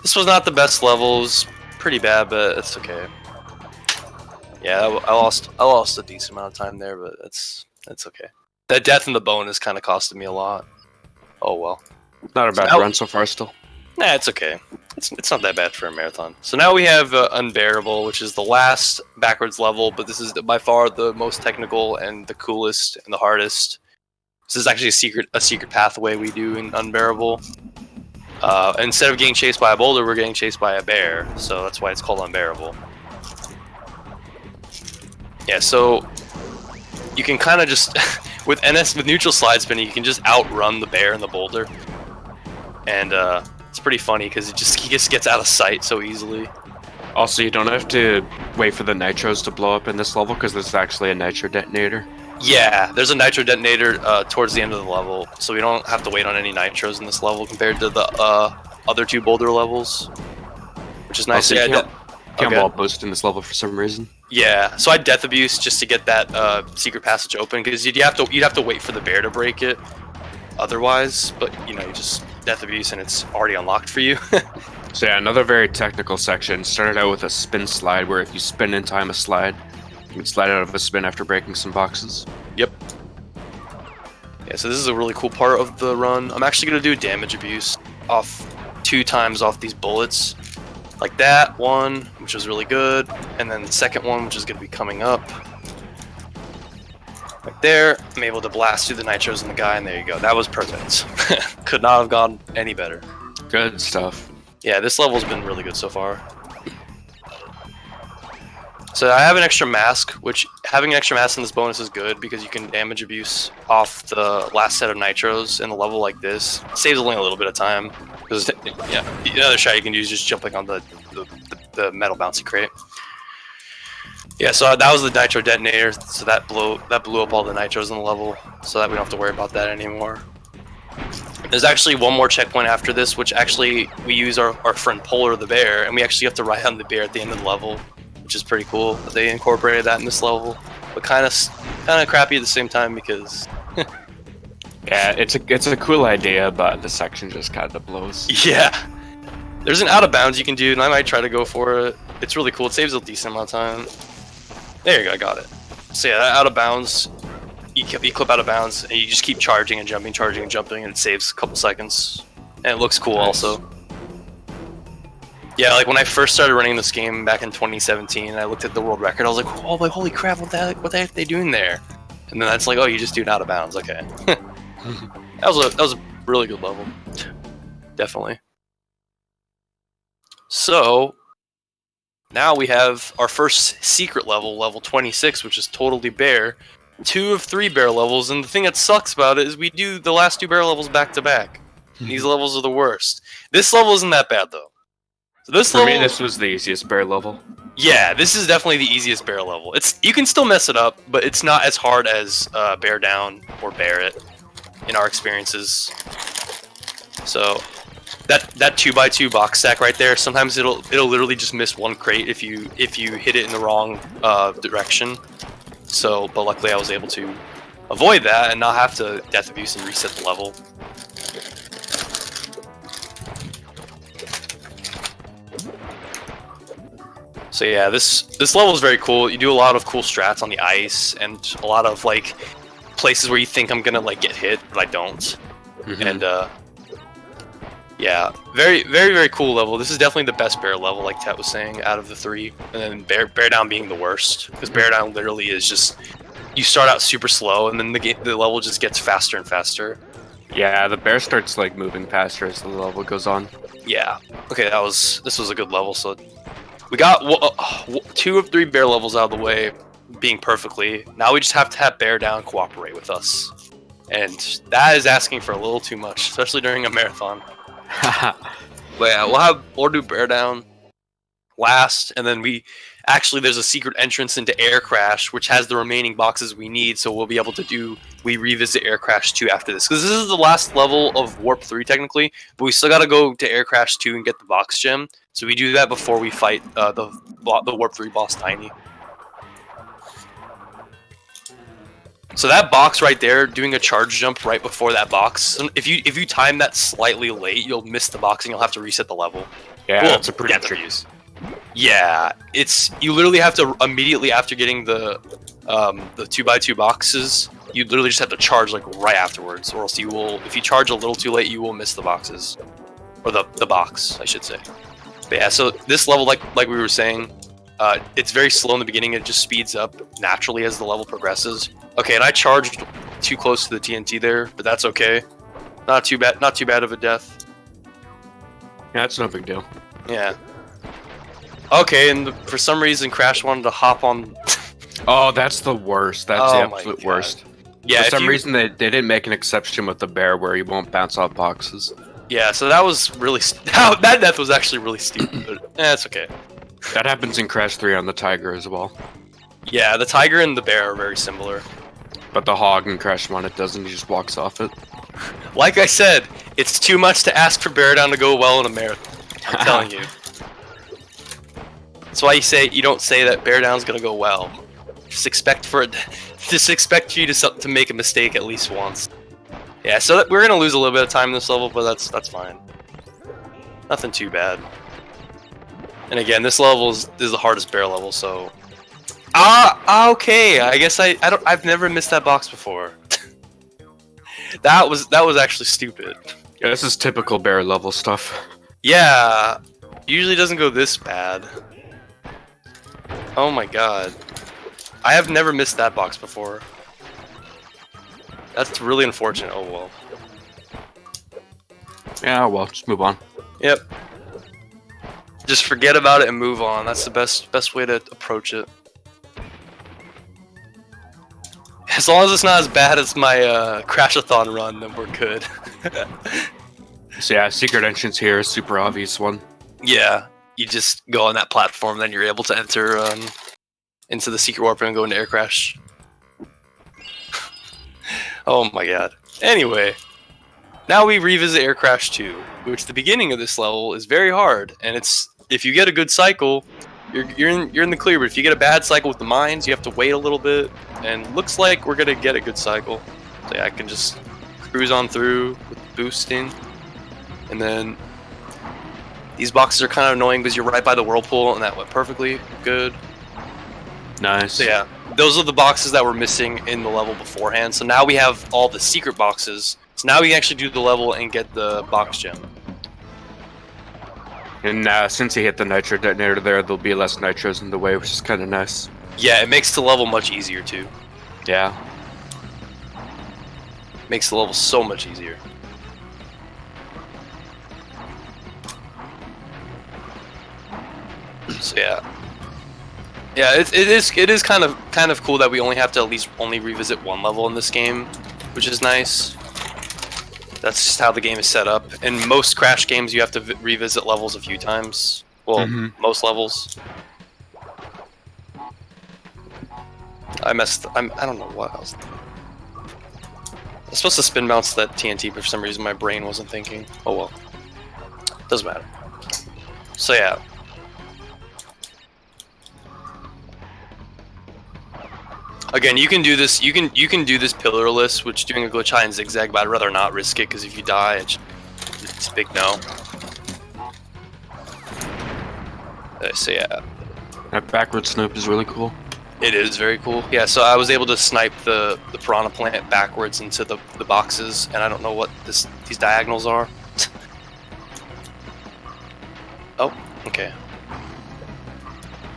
This was not the best levels. Pretty bad, but it's okay. Yeah, I lost a decent amount of time there, but it's okay. That death in the bonus kind of costed me a lot. Oh well. Not a bad run so far still. Nah, it's okay. It's not that bad for a marathon. So now we have Unbearable, which is the last backwards level, but this is by far the most technical and the coolest and the hardest. This is actually a secret pathway we do in Unbearable. Instead of getting chased by a boulder, we're getting chased by a bear, so that's why it's called Unbearable. Yeah, so you can kind of just with neutral slide spinning, you can just outrun the bear and the boulder, and it's pretty funny because he just gets out of sight so easily. Also, you don't have to wait for the nitros to blow up in this level because there's actually a nitro detonator. Yeah, there's a nitro detonator towards the end of the level, so we don't have to wait on any nitros in this level compared to the other 2 boulder levels, which is nice. Also, Yeah, you can't wall boost in this level for some reason. Yeah, so I death abuse just to get that secret passage open because you'd have to wait for the bear to break it, otherwise. But you just death abuse and it's already unlocked for you. So yeah, another very technical section. Started out with a spin slide where if you spin in time a slide, you can slide out of a spin after breaking some boxes. Yep. Yeah, so this is a really cool part of the run. I'm actually gonna do damage abuse off 2 times off these bullets. Like that one, which was really good, and then the second one, which is going to be coming up. Right there, I'm able to blast through the nitros in the guy, and there you go. That was perfect. Could not have gone any better. Good stuff. Yeah, this level's been really good so far. So I have an extra mask, which having an extra mask in this bonus is good because you can damage abuse off the last set of nitros in a level like this. It saves only a little bit of time. Because yeah, the other shot you can use is just jumping on the metal bouncy crate. Yeah, so that was the nitro detonator. So that blew up all the nitros in the level, so that we don't have to worry about that anymore. There's actually one more checkpoint after this, which actually we use our friend Polar the bear, and we actually have to ride on the bear at the end of the level, which is pretty cool that they incorporated that in this level. But kind of crappy at the same time because. Yeah, it's a cool idea, but the section just kind of blows. Yeah. There's an out of bounds you can do, and I might try to go for it. It's really cool. It saves a decent amount of time. There you go, I got it. So yeah, out of bounds, you clip out of bounds, and you just keep charging and jumping, and it saves a couple seconds. And it looks cool Nice. also. Yeah, like when I first started running this game back in 2017, I looked at the world record. I was like, "Oh, like holy crap! What the heck are they doing there?" And then that's like, "Oh, you just do it out of bounds." Okay, that was a really good level, definitely. So now we have our first secret level, level 26, which is totally bear. 2 of 3 bear levels, and the thing that sucks about it is we do the last 2 bear levels back to back. These levels are the worst. This level isn't that bad though. So this For level, me, this was the easiest bear level. yeah, this is definitely the easiest bear level. You can still mess it up, but it's not as hard as bear down or bear it in our experiences. So that 2x2 box stack right there, sometimes it'll literally just miss one crate if you hit it in the wrong direction. So, but luckily I was able to avoid that and not have to death abuse and reset the level. So yeah, this level is very cool. You do a lot of cool strats on the ice and a lot of like places where you think I'm gonna like get hit, but I don't. And yeah, very very cool level. This is definitely the best bear level, like Tet was saying, out of the 3. And then bear down being the worst, because bear down literally is just you start out super slow and then the level just gets faster and faster. Yeah, the bear starts like moving faster as the level goes on. Yeah. Okay, this was a good level. So we got 2 of 3 bear levels out of the way, being perfectly. Now we just have to have bear down cooperate with us, and that is asking for a little too much, especially during a marathon. But yeah, we'll do bear down last, and then there's a secret entrance into Air Crash, which has the remaining boxes we need, so we'll be able to revisit Air Crash 2 after this, because this is the last level of Warp 3 technically, but we still gotta go to Air Crash 2 and get the box gem, so we do that before we fight the Warp 3 boss Tiny. So that box right there, doing a charge jump right before that box, if you time that slightly late, you'll miss the box and you'll have to reset the level. Yeah, Well, that's a pretty death tricky. abuse. Yeah, you literally have to immediately after getting the 2x2 boxes, you literally just have to charge like right afterwards, or else if you charge a little too late, you will miss the boxes, or the box, I should say. But yeah, so this level, like we were saying, it's very slow in the beginning. It just speeds up naturally as the level progresses. Okay, and I charged too close to the TNT there, but that's okay. Not too bad of a death. Yeah, that's no big deal. Yeah. Okay, and for some reason, Crash wanted to hop on. Oh, that's the worst. That's the absolute worst. Yeah, For some reason, they didn't make an exception with the bear where he won't bounce off boxes. Yeah, so that was really that death was actually really stupid. But it's okay. That happens in Crash 3 on the Tiger as well. Yeah, the tiger and the bear are very similar. But the hog in Crash 1, it doesn't. He just walks off it. Like I said, it's too much to ask for bear down to go well in a marathon. I'm telling you. That's why you don't say that bear down's gonna go well. Just expect you to make a mistake at least once. Yeah, so we're gonna lose a little bit of time in this level, but that's fine. Nothing too bad. And again, this level is the hardest bear level, so. Okay. I guess I've never missed that box before. that was actually stupid. Yeah, this is typical bear level stuff. Yeah, usually doesn't go this bad. Oh my god. I have never missed that box before. That's really unfortunate. Oh well. Yeah, well, just move on. Yep. Just forget about it and move on. That's the best way to approach it. As long as it's not as bad as my Crashathon run, then we're good. So yeah, secret entrance here, super obvious one. Yeah, you just go on that platform, then you're able to enter into the secret warp and go into Air Crash. Oh my god. Anyway, now we revisit Air Crash 2, which the beginning of this level is very hard, and if you get a good cycle, you're in the clear. But if you get a bad cycle with the mines, you have to wait a little bit. And looks like we're gonna get a good cycle. So yeah, I can just cruise on through with boosting, and then these boxes are kind of annoying because you're right by the whirlpool, and that went perfectly good. Nice. So yeah, those are the boxes that were missing in the level beforehand. So now we have all the secret boxes. So So now we can actually do the level and get the box gem. And since you hit the nitro detonator there, there'll be less nitros in the way, which is kind of nice. Yeah, it makes the level much easier too. Yeah. Makes the level so much easier. So yeah, it is kind of cool that we only have to at least only revisit one level in this game, which is nice. That's just how the game is set up. In most Crash games, you have to revisit levels a few times. Well, most levels. I don't know what I was thinking. I was supposed to spin bounce that TNT, but for some reason my brain wasn't thinking. Oh well. Doesn't matter. So yeah. Again, you can do this. You can do this pillarless, which doing a glitch high and zigzag, but I'd rather not risk it because if you die, it's a big no. So yeah. That backward snipe is really cool. It is very cool. Yeah, so I was able to snipe the piranha plant backwards into the boxes, and I don't know what these diagonals are. Oh, okay.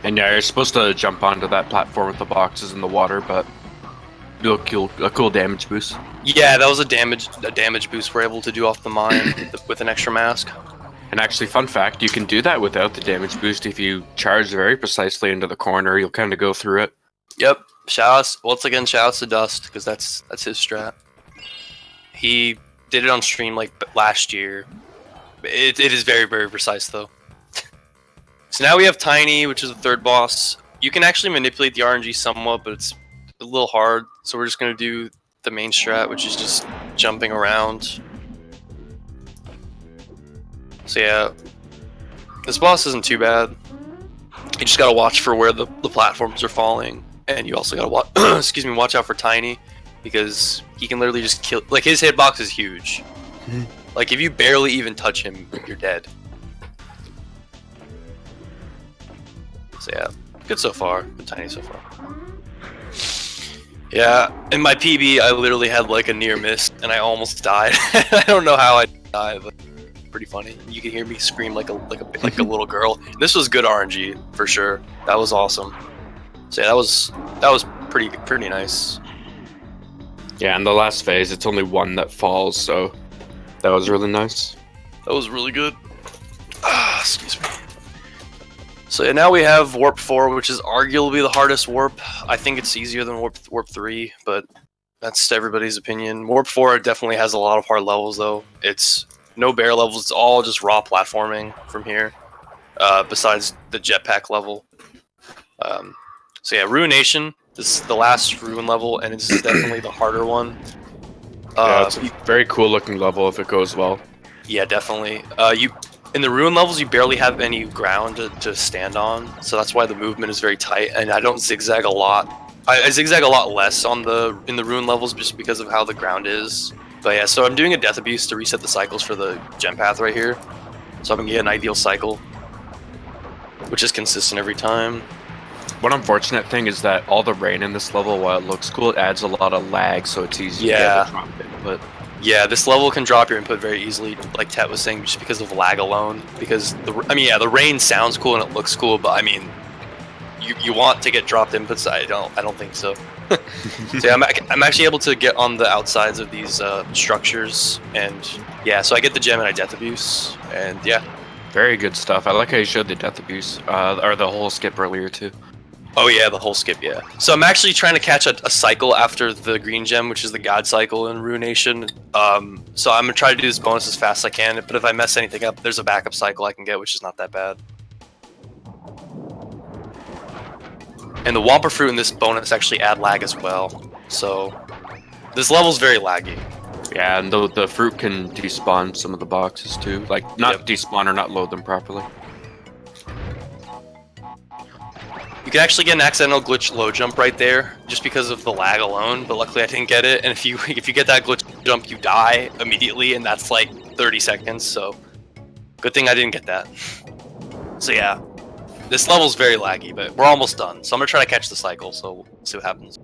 And yeah, you're supposed to jump onto that platform with the boxes in the water, but you'll kill a cool damage boost. Yeah, that was a damage boost we're able to do off the mine with an extra mask. And actually, fun fact, you can do that without the damage boost if you charge very precisely into the corner. You'll kind of go through it. Yep. Once again, shoutouts to Dust, because that's his strat. He did it on stream like last year. It is very, very precise though. So now we have Tiny, which is the third boss. You can actually manipulate the RNG somewhat, but it's a little hard. So we're just going to do the main strat, which is just jumping around. So yeah, this boss isn't too bad. You just gotta watch for where the platforms are falling, and you also gotta watch. Watch out for Tiny, because he can literally just kill. Like his hitbox is huge. Like if you barely even touch him, you're dead. So yeah, good so far. Good Tiny so far. Yeah, in my PB, I literally had like a near miss, and I almost died. I don't know how I died, but pretty funny. You can hear me scream like a little girl. This was good RNG for sure. That was awesome. So yeah, that was pretty nice. Yeah, in the last phase, it's only one that falls, so that was really nice. That was really good. Excuse me. So yeah, now we have Warp 4, which is arguably the hardest warp. I think it's easier than Warp 3, but that's everybody's opinion. Warp 4 definitely has a lot of hard levels though. It's no bear levels, it's all just raw platforming from here, besides the jetpack level. So yeah, Ruination, this is the last Ruin level, and it's definitely the harder one. Yeah, it's a very cool looking level if it goes well. Yeah, definitely. In the Ruin levels, you barely have any ground to stand on, so that's why the movement is very tight, and I don't zigzag a lot. I zigzag a lot less in the Ruin levels just because of how the ground is. But yeah, so I'm doing a death abuse to reset the cycles for the gem path right here. So I'm gonna get an ideal cycle, which is consistent every time. One unfortunate thing is that all the rain in this level, while it looks cool, it adds a lot of lag, so it's easy to get the drop input. Yeah, this level can drop your input very easily, like Tet was saying, just because of lag alone. Because the rain sounds cool and it looks cool, but I mean, you want to get dropped inputs. I don't think so. So yeah, I'm actually able to get on the outsides of these structures, and yeah, so I get the gem and I death abuse, and yeah. Very good stuff. I like how you showed the death abuse, or the whole skip earlier too. Oh yeah, the whole skip, yeah. So I'm actually trying to catch a cycle after the green gem, which is the God cycle in Ruination. So I'm gonna try to do this bonus as fast as I can, but if I mess anything up, there's a backup cycle I can get, which is not that bad. And the Wampa Fruit in this bonus actually add lag as well. So this level's very laggy. Yeah, and the fruit can despawn some of the boxes too. Like, not despawn or not load them properly. You can actually get an accidental glitch low jump right there, just because of the lag alone, but luckily I didn't get it. And if you get that glitch jump, you die immediately, and that's like 30 seconds, so good thing I didn't get that. So yeah. This level's very laggy, but we're almost done. So I'm gonna try to catch the cycle, so we'll see what happens.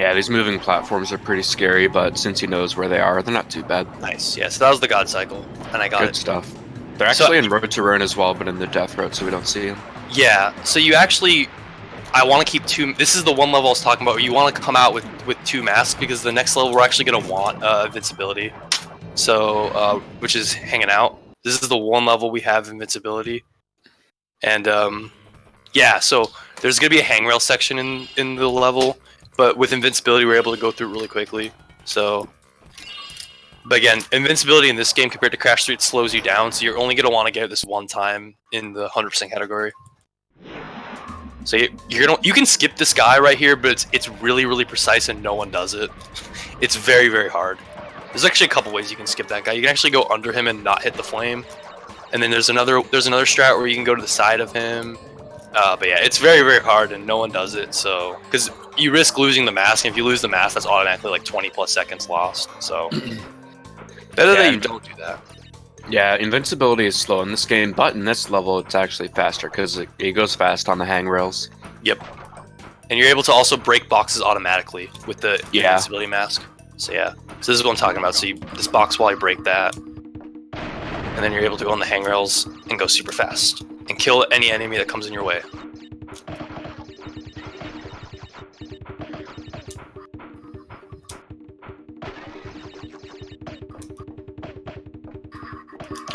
Yeah, these moving platforms are pretty scary, but since he knows where they are, they're not too bad. Nice. Yeah, so that was the God Cycle, and I got Good it. stuff. They're So- actually in Road to Ruin as well, but in the Death Road, so we don't see them. Yeah, so you actually... I want to keep 2... This is the one level I was talking about, where you want to come out with 2 masks, because the next level we're actually going to want invincibility. So, which is hanging out. This is the one level we have invincibility. And, yeah, so there's going to be a hangrail section in the level, but with invincibility we're able to go through it really quickly. So, but again, invincibility in this game compared to Crash 3, it slows you down, so you're only going to want to get this one time in the 100% category. So you can skip this guy right here, but it's really, really precise and no one does it. It's very, very hard. There's actually a couple ways you can skip that guy. You can actually go under him and not hit the flame. And then there's another strat where you can go to the side of him. But yeah, it's very, very hard and no one does it. So, because you risk losing the mask, and if you lose the mask, that's automatically like 20 plus seconds lost. So, better that you don't do that. Yeah, invincibility is slow in this game, but in this level it's actually faster because it goes fast on the hangrails. Yep. And you're able to also break boxes automatically with the invincibility mask. So yeah, so this is what I'm talking about. So this box wall, you break that, and then you're able to go on the hangrails and go super fast and kill any enemy that comes in your way.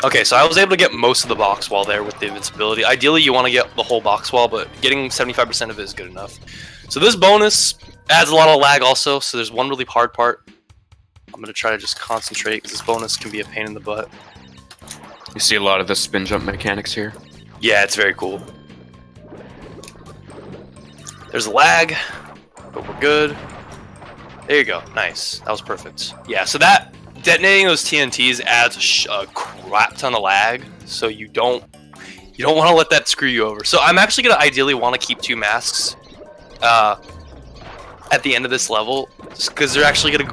Okay, so I was able to get most of the box wall there with the invincibility. Ideally, you want to get the whole box wall, but getting 75% of it is good enough. So this bonus adds a lot of lag also, so there's one really hard part. I'm going to try to just concentrate, because this bonus can be a pain in the butt. You see a lot of the spin jump mechanics here. Yeah, it's very cool. There's a lag, but we're good. There you go. Nice. That was perfect. Yeah, so that... Detonating those TNTs adds a crap ton of lag, so you don't want to let that screw you over. So I'm actually gonna ideally want to keep 2 masks at the end of this level, just because we're actually gonna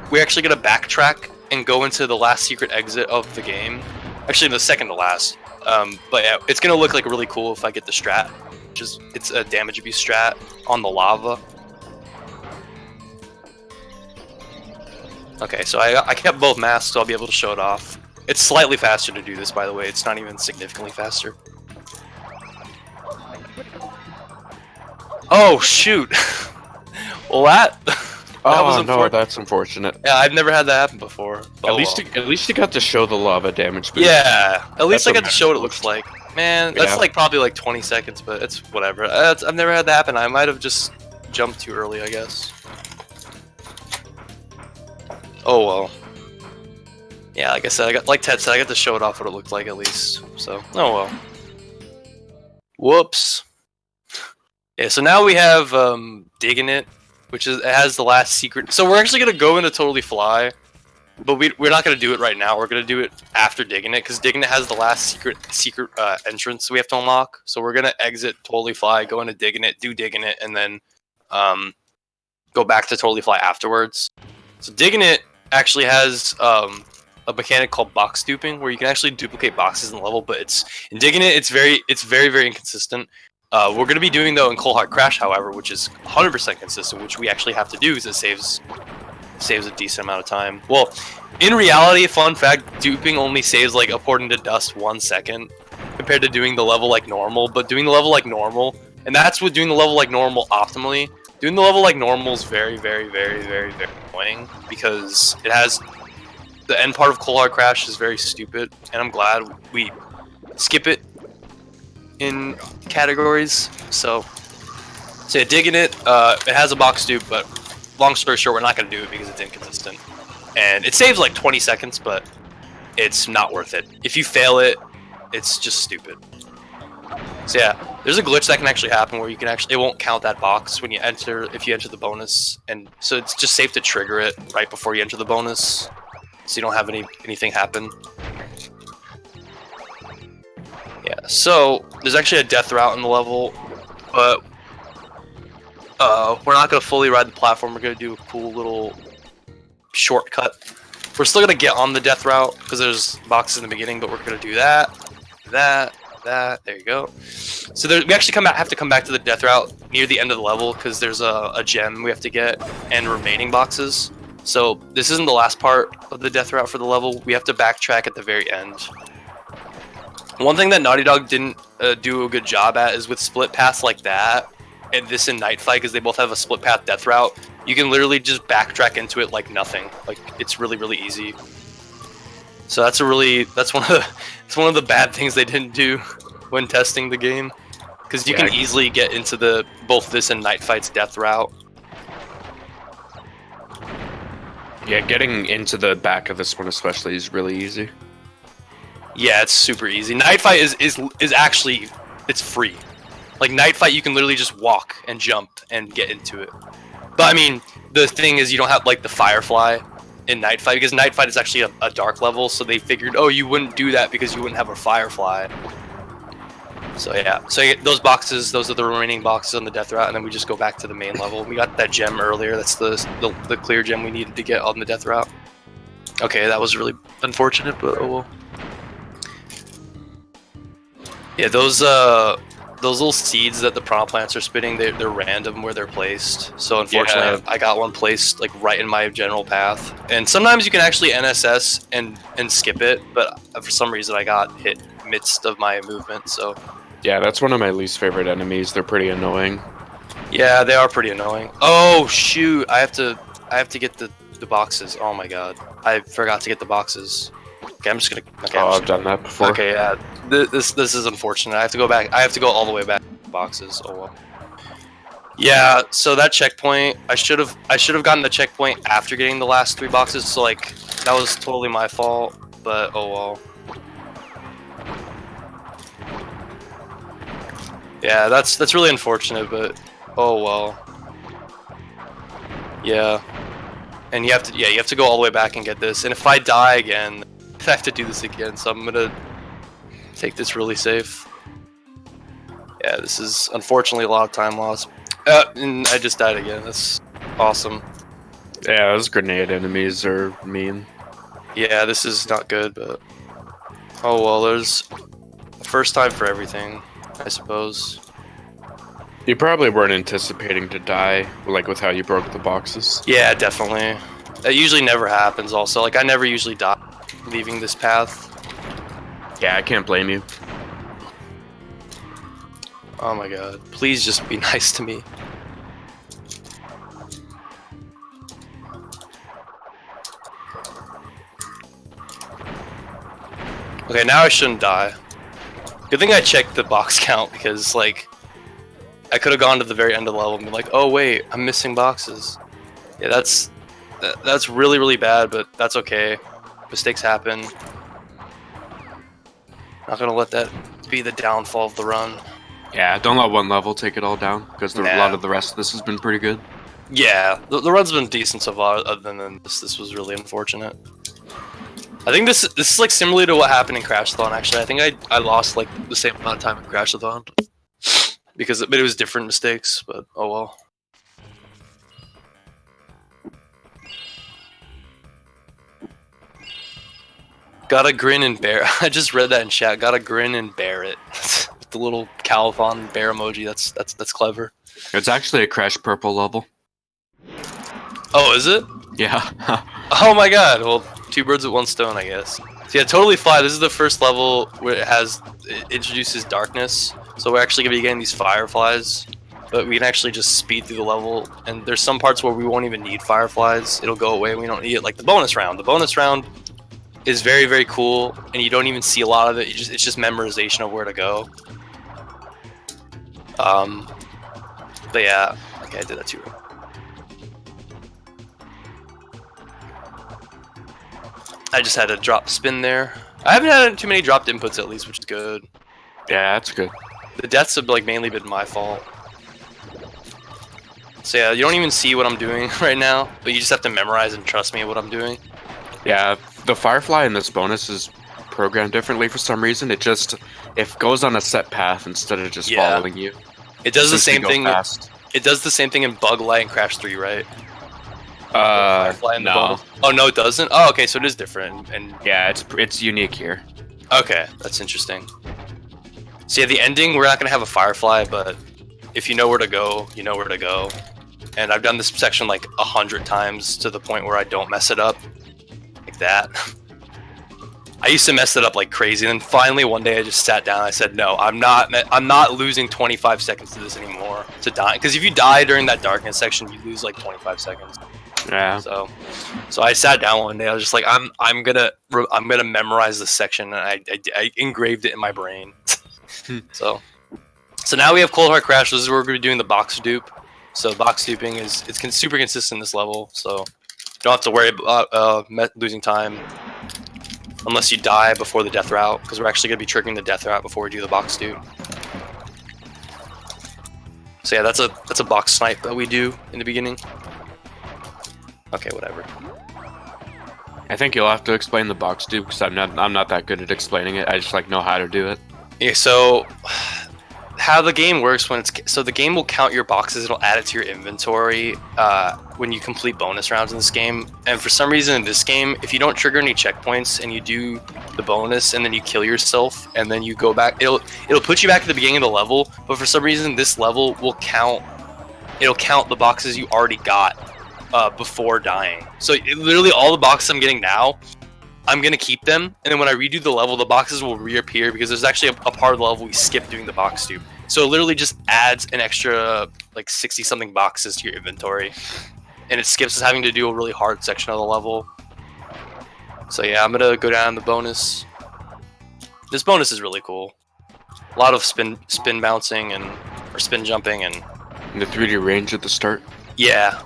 backtrack and go into the last secret exit of the game. Actually, the second to last. But yeah, it's gonna look like really cool if I get the strat, which is it's a damage abuse strat on the lava. Okay, so I kept both masks, so I'll be able to show it off. It's slightly faster to do this, by the way. It's not even significantly faster. Oh, shoot! Well, that was no, that's unfortunate. Yeah, I've never had that happen before. At least you got to show the lava damage boost. Yeah, at least I got to show what it looks looks like. Man, that's like probably like 20 seconds, but it's whatever. I've never had that happen. I might have just jumped too early, I guess. Oh well. Yeah, like I said, like Ted said, I got to show it off what it looked like at least. So, oh well. Whoops. Yeah, so now we have Digging It, which it has the last secret. So we're actually gonna go into Totally Fly, but we're not gonna do it right now. We're gonna do it after Digging It, because Digging It has the last secret entrance we have to unlock. So we're gonna exit Totally Fly, go into Digging It, do Digging It, and then go back to Totally Fly afterwards. So Digging It actually has a mechanic called box duping, where you can actually duplicate boxes in the level, but in Digging It, it's very, very inconsistent. We're going to be doing though in Cold Hard Crash, however, which is 100% consistent, which we actually have to do because it saves a decent amount of time. Well, in reality, fun fact, duping only saves, like, according to Dust, 1 second compared to doing the level like normal. But doing the level like normal, and that's what doing the level like normal optimally. Doing the level like normal is very, very, very, very, very annoying, because it has the end part of Cold Hard Crash is very stupid, and I'm glad we skip it in categories. So yeah, Digging It, it has a box dupe, but long story short, we're not going to do it because it's inconsistent. And it saves like 20 seconds, but it's not worth it. If you fail it, it's just stupid. So yeah, there's a glitch that can actually happen where it won't count that box when you enter, if you enter the bonus. And so it's just safe to trigger it right before you enter the bonus, so you don't have anything happen. Yeah, so there's actually a death route in the level, but we're not going to fully ride the platform. We're going to do a cool little shortcut. We're still going to get on the death route because there's boxes in the beginning, but we're going to do that, there you go. So we actually have to come back to the death route near the end of the level because there's a gem we have to get and remaining boxes. So this isn't the last part of the death route for the level. We have to backtrack at the very end. One thing that Naughty Dog didn't do a good job at is with split paths like that, and this in Night Fight, because they both have a split path death route, you can literally just backtrack into it like nothing. Like, it's really, really easy. So that's one of the bad things they didn't do when testing the game, because you can easily get into both this and Night Fight's death route. Yeah, getting into the back of this one especially is really easy. Yeah, it's super easy. Night Fight is actually, it's free. Like, Night Fight, you can literally just walk and jump and get into it. But I mean, the thing is, you don't have like the Firefly in Night Fight, because Night Fight is actually a dark level, so they figured, oh, you wouldn't do that because you wouldn't have a Firefly. So yeah, so you get those boxes, those are the remaining boxes on the death route, and then we just go back to the main level. We got that gem earlier, that's the clear gem we needed to get on the death route. Okay, that was really unfortunate, but oh well. Yeah, those little seeds that the piranha plants are spitting, they're random where they're placed. So unfortunately, I got one placed like right in my general path. And sometimes you can actually NSS and skip it, but for some reason I got hit midst of my movement. So yeah, that's one of my least favorite enemies. They're pretty annoying. yeah, they are pretty annoying. Oh shoot! I have to get the boxes. Oh my god, I forgot to get the boxes. Okay, I'm just gonna. Okay, I've done that before. Okay, yeah. This is unfortunate. I have to go back. I have to go all the way back to the boxes. Oh well. Yeah. So that checkpoint, I should have gotten the checkpoint after getting the last 3 boxes. So like, that was totally my fault. But oh well. Yeah, that's really unfortunate. But oh well. Yeah. And you have to go all the way back and get this. And if I die again, I have to do this again, so I'm gonna take this really safe. Yeah, this is unfortunately a lot of time loss. And I just died again. That's awesome. Yeah, those grenade enemies are mean. Yeah, this is not good, but oh well. There's a first time for everything, I suppose. You probably weren't anticipating to die, like with how you broke the boxes. Yeah, definitely. That usually never happens. Also, like I never usually die leaving this path. Yeah, I can't blame you. Oh my god. Please just be nice to me. Okay, now I shouldn't die. Good thing I checked the box count, because like I could have gone to the very end of the level and been like, oh wait, I'm missing boxes. Yeah, that's really, really bad, but that's okay. Mistakes happen. Not gonna let that be the downfall of the run. Yeah, don't let one level take it all down, because a lot of the rest of this has been pretty good. Yeah, the run's been decent so far, other than this was really unfortunate. I think this is like similar to what happened in Crashathon, actually. I think I lost like the same amount of time in Crashathon. But it was different mistakes, but oh well. Gotta grin and bear. I just read that in chat. Gotta grin and bear it. The little Calithon bear emoji. That's clever. It's actually a Crash Purple level. Oh, is it? Yeah. Oh my god. Well, 2 birds with 1 stone, I guess. So yeah, totally fly. This is the first level where it introduces darkness. So we're actually gonna be getting these fireflies, but we can actually just speed through the level. And there's some parts where we won't even need fireflies. It'll go away. We don't need it. Like the bonus round. The bonus round is very, very cool, and you don't even see a lot of it. It's just memorization of where to go. But yeah, okay, I did that too. I just had to drop spin there. I haven't had too many dropped inputs at least, which is good. Yeah, that's good. The deaths have like mainly been my fault. So yeah, you don't even see what I'm doing right now, but you just have to memorize and trust me what I'm doing. Yeah, the Firefly in this bonus is programmed differently for some reason. It goes on a set path instead of just following you. It does the same thing. It does the same thing in Bug Light and Crash 3, right? No. Oh no, it doesn't. Oh, okay, so it is different. And yeah, it's unique here. Okay, that's interesting. So yeah, the ending, we're not gonna have a firefly, but if you know where to go, you know where to go. And I've done this section like 100 times to the point where I don't mess it up. Like that. I used to mess it up like crazy, and then finally one day I just sat down and I said, no, I'm not losing 25 seconds to this anymore to die. Because if you die during that darkness section, you lose like 25 seconds. Yeah. So I sat down one day. I was just like, I'm gonna memorize this section, and I engraved it in my brain. So now we have Cold Hard Crash. This is where we're gonna be doing the box dupe. So box duping is super consistent in this level. So you don't have to worry about losing time unless you die before the death route, because we're actually gonna be triggering the death route before we do the box dupe. So yeah, that's a box snipe that we do in the beginning. Okay, whatever. I think you'll have to explain the box dupe because I'm not that good at explaining it. I just like know how to do it. Yeah, so how the game works so the game will count your boxes, it'll add it to your inventory when you complete bonus rounds in this game. And for some reason in this game, if you don't trigger any checkpoints and you do the bonus and then you kill yourself and then you go back, it'll put you back at the beginning of the level, but for some reason this level will count the boxes you already got before dying. So literally all the boxes I'm getting now, I'm gonna keep them, and then when I redo the level, the boxes will reappear because there's actually a part of the level we skipped doing the box dupe. So it literally just adds an extra like 60 something boxes to your inventory, and it skips us having to do a really hard section of the level. So yeah, I'm gonna go down the bonus. This bonus is really cool. A lot of spin bouncing or spin jumping and the 3D range at the start. Yeah.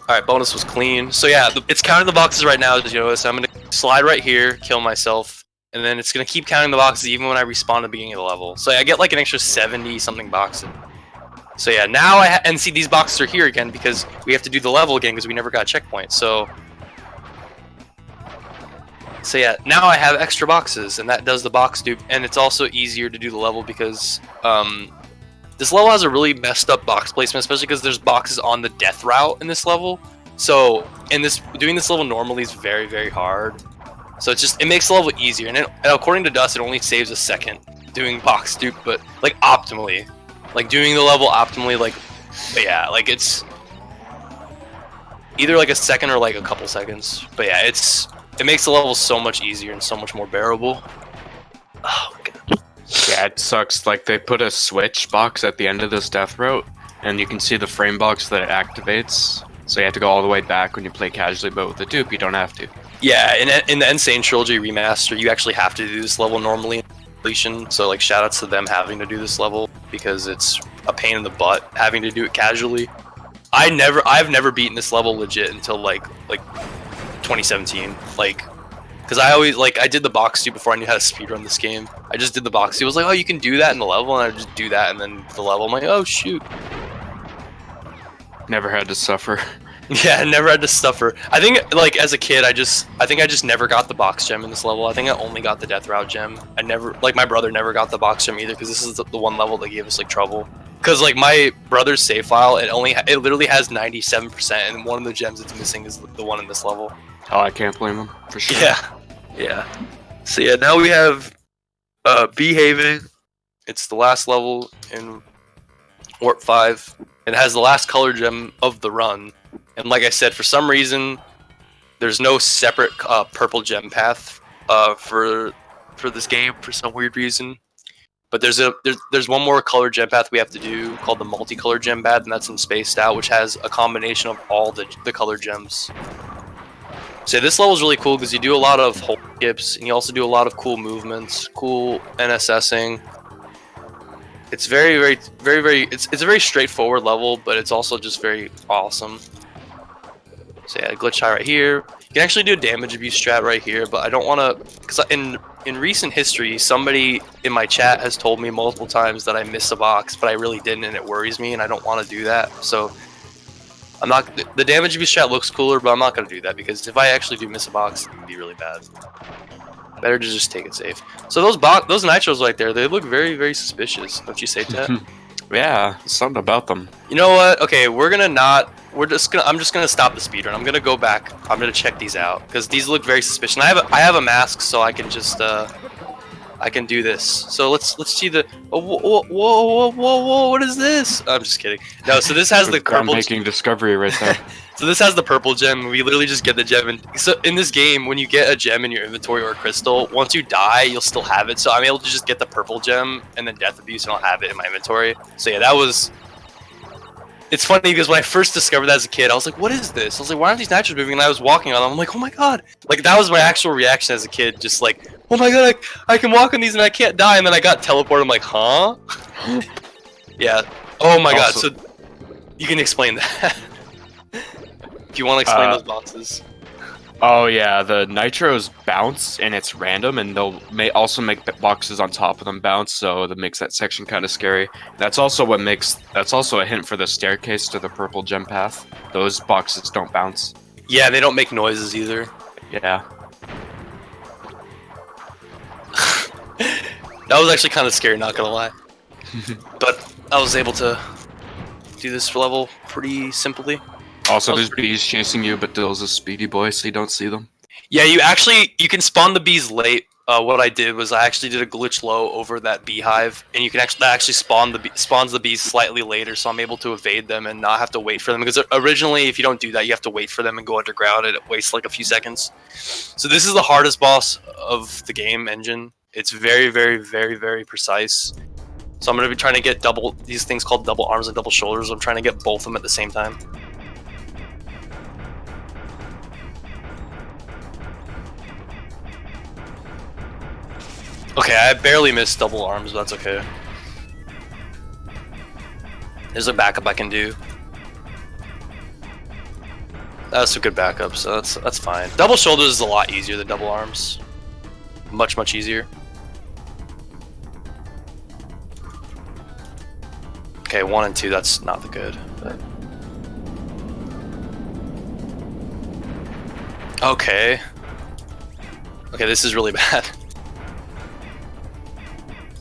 Alright, bonus was clean. So yeah, it's counting the boxes right now, as you notice. I'm going to slide right here, kill myself, and then it's going to keep counting the boxes even when I respawn at the beginning of the level. So I get like an extra 70-something boxes. So yeah, now and see, these boxes are here again because we have to do the level again because we never got a checkpoint. So yeah, now I have extra boxes, and that does the box dupe, and it's also easier to do the level because this level has a really messed up box placement, especially because there's boxes on the death route in this level. So doing this level normally is very, very hard. So it makes the level easier, and according to Dust, it only saves a second doing box dupe, but like optimally, like doing the level optimally, like, but yeah, like it's either like a second or like a couple seconds. But yeah, it makes the level so much easier and so much more bearable. Oh my god. Yeah, it sucks. Like, they put a switch box at the end of this death route, and you can see the frame box that it activates. So you have to go all the way back when you play casually, but with the dupe, you don't have to. Yeah, in the Insane Trilogy Remaster, you actually have to do this level normally in completion. So, like, shoutouts to them having to do this level, because it's a pain in the butt having to do it casually. I've never beaten this level legit until, like 2017. Like, because I did the box dupe before I knew how to speedrun this game. I just did the box dupe. I was like, oh, you can do that in the level, and I just do that, and then the level, I'm like, oh, shoot. Never had to suffer. Yeah, I never had to suffer. I think, like, as a kid, I think I just never got the box gem in this level. I think I only got the death route gem. My brother never got the box gem either, because this is the one level that gave us, like, trouble. Because, like, my brother's save file, it literally has 97%, and one of the gems it's missing is the one in this level. Oh, I can't blame him, for sure. Yeah. So yeah, now we have Behaving. It's the last level in Warp 5. It has the last color gem of the run. And like I said, for some reason, there's no separate purple gem path for this game for some weird reason. But there's one more color gem path we have to do called the multicolor gem path, and that's in Spaced Out, which has a combination of all the color gems. So this level is really cool because you do a lot of hold skips, and you also do a lot of cool movements, cool NSSing. It's very, very, very, very. It's a very straightforward level, but it's also just very awesome. So yeah, glitch high right here. You can actually do a damage abuse strat right here, but I don't want to, because in recent history, somebody in my chat has told me multiple times that I missed a box, but I really didn't, and it worries me, and I don't want to do that. So I'm not. The damage abuse strat looks cooler, but I'm not going to do that because if I actually do miss a box, it would be really bad. Better to just take it safe. So those nitros right there, they look very, very suspicious. Don't you say, Ted? Yeah, something about them. You know what? Okay, I'm just gonna stop the speedrun. I'm gonna go back. I'm gonna check these out because these look very suspicious. And I have a mask, so I can just I can do this. So let's see the. Oh, whoa! What is this? I'm just kidding. No, so this has the purple. Groundbreaking discovery right there. So this has the purple gem. We literally just get the gem. And so in this game, when you get a gem in your inventory or a crystal, once you die, you'll still have it. So I'm able to just get the purple gem and then Death Abuse, and I'll have it in my inventory. So yeah, that was. It's funny because when I first discovered that as a kid, I was like, "What is this?" I was like, "Why aren't these naturals moving?" And I was walking on them. I'm like, "Oh my god!" Like that was my actual reaction as a kid. Just like, "Oh my god, I can walk on these and I can't die." And then I got teleported. I'm like, "Huh?" Yeah. Oh my god. So you can explain that. If you want to explain those boxes. Oh yeah, the nitros bounce and it's random, and they'll also make boxes on top of them bounce, so that makes that section kind of scary. That's also a hint for the staircase to the purple gem path. Those boxes don't bounce. Yeah, they don't make noises either. Yeah. That was actually kind of scary, not gonna lie. But I was able to do this level pretty simply. Also, there's bees chasing you, but Dill's a speedy boy, so you don't see them. Yeah, you can spawn the bees late. What I did was I actually did a glitch low over that beehive, and you can actually spawns the bees slightly later, so I'm able to evade them and not have to wait for them. Because originally, if you don't do that, you have to wait for them and go underground, and it wastes like a few seconds. So this is the hardest boss of the game engine. It's very, very, very, very precise. So I'm gonna be trying to get these things called double arms and double shoulders. I'm trying to get both of them at the same time. Okay, I barely missed double arms, but that's okay. There's a backup I can do. That's a good backup, so that's fine. Double shoulders is a lot easier than double arms. Much, much easier. Okay, 1 and 2, that's not the good. But... Okay. Okay, this is really bad.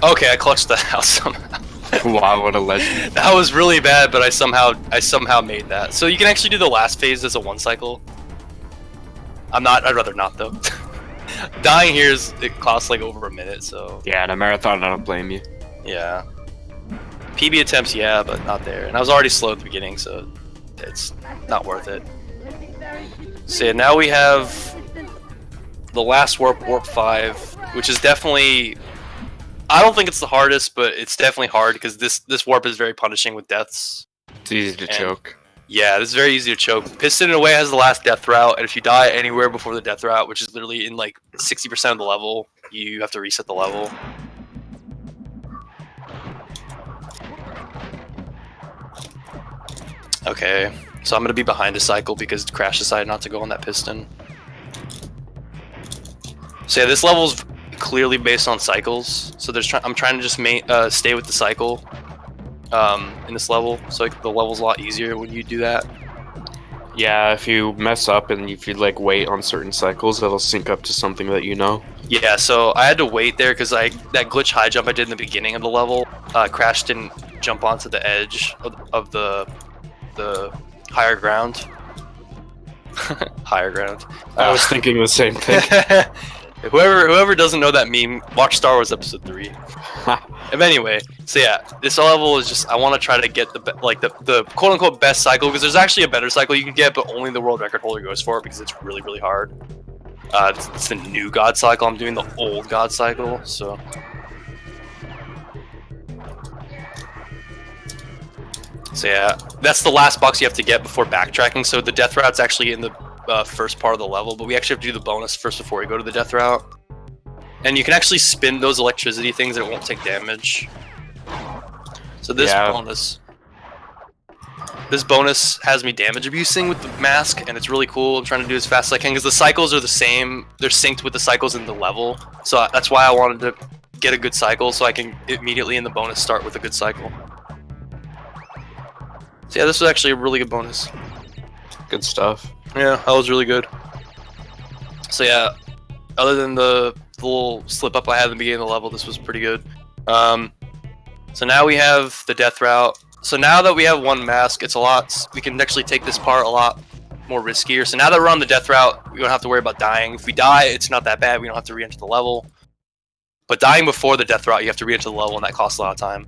Okay, I clutched that out somehow. Wow, what a legend. That was really bad, but I somehow made that. So you can actually do the last phase as a 1 cycle. I'd rather not though. Dying here it costs like over a minute, so. Yeah, in a marathon, I don't blame you. Yeah. PB attempts, yeah, but not there. And I was already slow at the beginning, so it's not worth it. So yeah, now we have the last warp 5, which is definitely. I don't think it's the hardest, but it's definitely hard because this warp is very punishing with deaths. It's easy to choke. Yeah, this is very easy to choke. Piston in a way has the last death route, and if you die anywhere before the death route, which is literally in like 60% of the level, you have to reset the level. Okay, so I'm gonna be behind a cycle because Crash decided not to go on that piston. So yeah, this level's clearly based on cycles, so I'm trying to just stay with the cycle in this level, so like, the level's a lot easier when you do that. Yeah, if you mess up and if you like wait on certain cycles, that'll sync up to something that you know. Yeah, so I had to wait there because that glitch high jump I did in the beginning of the level, Crash didn't jump onto the edge of the higher ground. Higher ground. I was thinking the same thing. Whoever doesn't know that meme, watch Star Wars Episode 3. But anyway, so yeah, this level is just, I want to try to get the quote-unquote best cycle, because there's actually a better cycle you can get, but only the world record holder goes for it, because it's really, really hard. It's the new God cycle, I'm doing the old God cycle, so... So yeah, that's the last box you have to get before backtracking, so the death route's actually in the first part of the level, but we actually have to do the bonus first before we go to the death route. And you can actually spin those electricity things and it won't take damage. So this bonus has me damage abusing with the mask, and it's really cool. I'm trying to do as fast as I can because the cycles are the same. They're synced with the cycles in the level. So that's why I wanted to get a good cycle so I can immediately in the bonus start with a good cycle. So yeah, this was actually a really good bonus. Good stuff. Yeah, that was really good. So yeah, other than the little slip up I had at the beginning of the level, this was pretty good. So now we have the death route. So now that we have one mask, it's a lot. We can actually take this part a lot more riskier. So now that we're on the death route, we don't have to worry about dying. If we die, it's not that bad. We don't have to re-enter the level. But dying before the death route, you have to re-enter the level, and that costs a lot of time.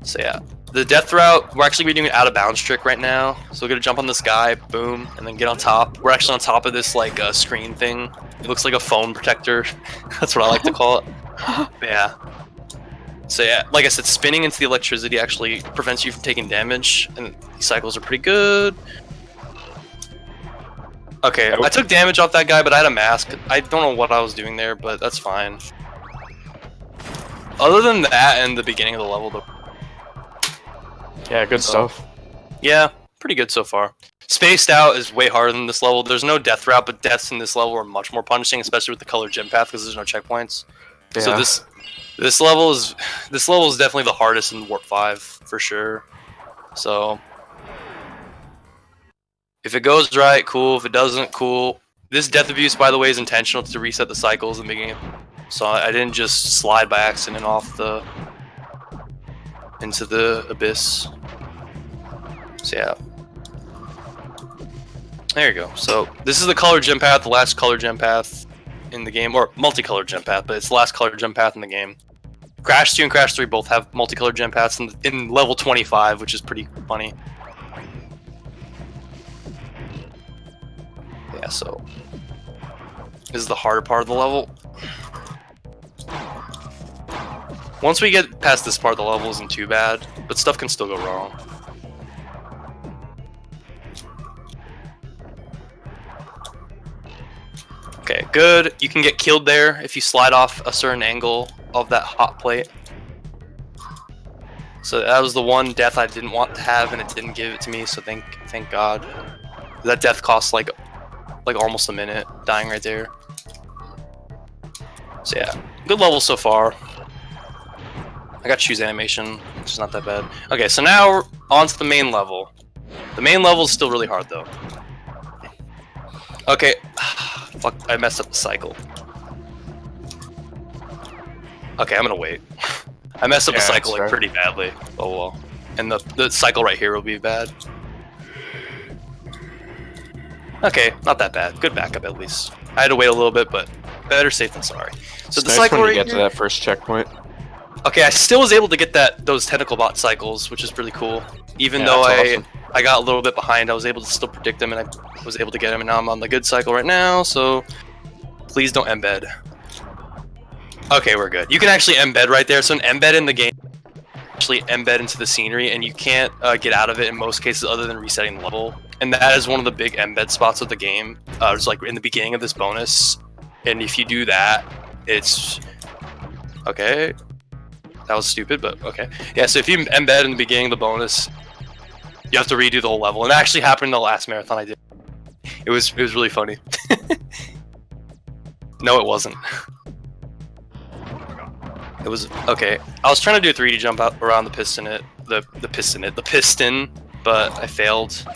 So yeah, the death route, we're actually doing an out of bounds trick right now. So we're gonna jump on this guy, boom, and then get on top. We're actually on top of this like screen thing. It looks like a phone protector. That's what I like to call it. But yeah. So yeah, like I said, spinning into the electricity actually prevents you from taking damage, and these cycles are pretty good. Okay, I took damage off that guy, but I had a mask. I don't know what I was doing there, but that's fine. Other than that and the beginning of the level, though. Yeah, good stuff. Yeah, pretty good so far. Spaced Out is way harder than this level. There's no death route, but deaths in this level are much more punishing, especially with the colored gem path because there's no checkpoints. Yeah. So this level is definitely the hardest in Warp 5 for sure. So if it goes right, cool. If it doesn't, cool. This death abuse, by the way, is intentional to reset the cycles in the beginning. So I didn't just slide by accident off into the abyss. So yeah. There you go. So this is the color gem path, the last color gem path in the game, or multicolored gem path, but it's the last color gem path in the game. Crash 2 and Crash 3 both have multicolored gem paths in level 25, which is pretty funny. Yeah, so this is the harder part of the level. Once we get past this part, the level isn't too bad, but stuff can still go wrong. Okay, good. You can get killed there if you slide off a certain angle of that hot plate. So that was the one death I didn't want to have, and it didn't give it to me, so thank God. That death costs like almost a minute, dying right there. So yeah, good level so far. I got choose animation, which is not that bad. Okay, so now we're on to the main level. The main level is still really hard though. Okay, fuck, I messed up the cycle. Okay, I'm gonna wait. I messed up the cycle like pretty badly. Oh well. And the cycle right here will be bad. Okay, not that bad. Good backup at least. I had to wait a little bit, but better safe than sorry. So the cycle right here, to that first checkpoint. Okay, I still was able to get those tentacle bot cycles, which is really cool. Even though I got a little bit behind, I was able to still predict them, and I was able to get them, and now I'm on the good cycle right now, so please don't embed. Okay, we're good. You can actually embed right there, so an embed in the game actually embed into the scenery, and you can't get out of it in most cases other than resetting the level. And that is one of the big embed spots of the game. It's like in the beginning of this bonus, and if you do that, it's... Okay. That was stupid, but okay. Yeah, so if you embed in the beginning of the bonus, you have to redo the whole level. And that actually happened in the last marathon I did. It was really funny. No, it wasn't. It was okay. I was trying to do a 3D jump out around the piston, but I failed.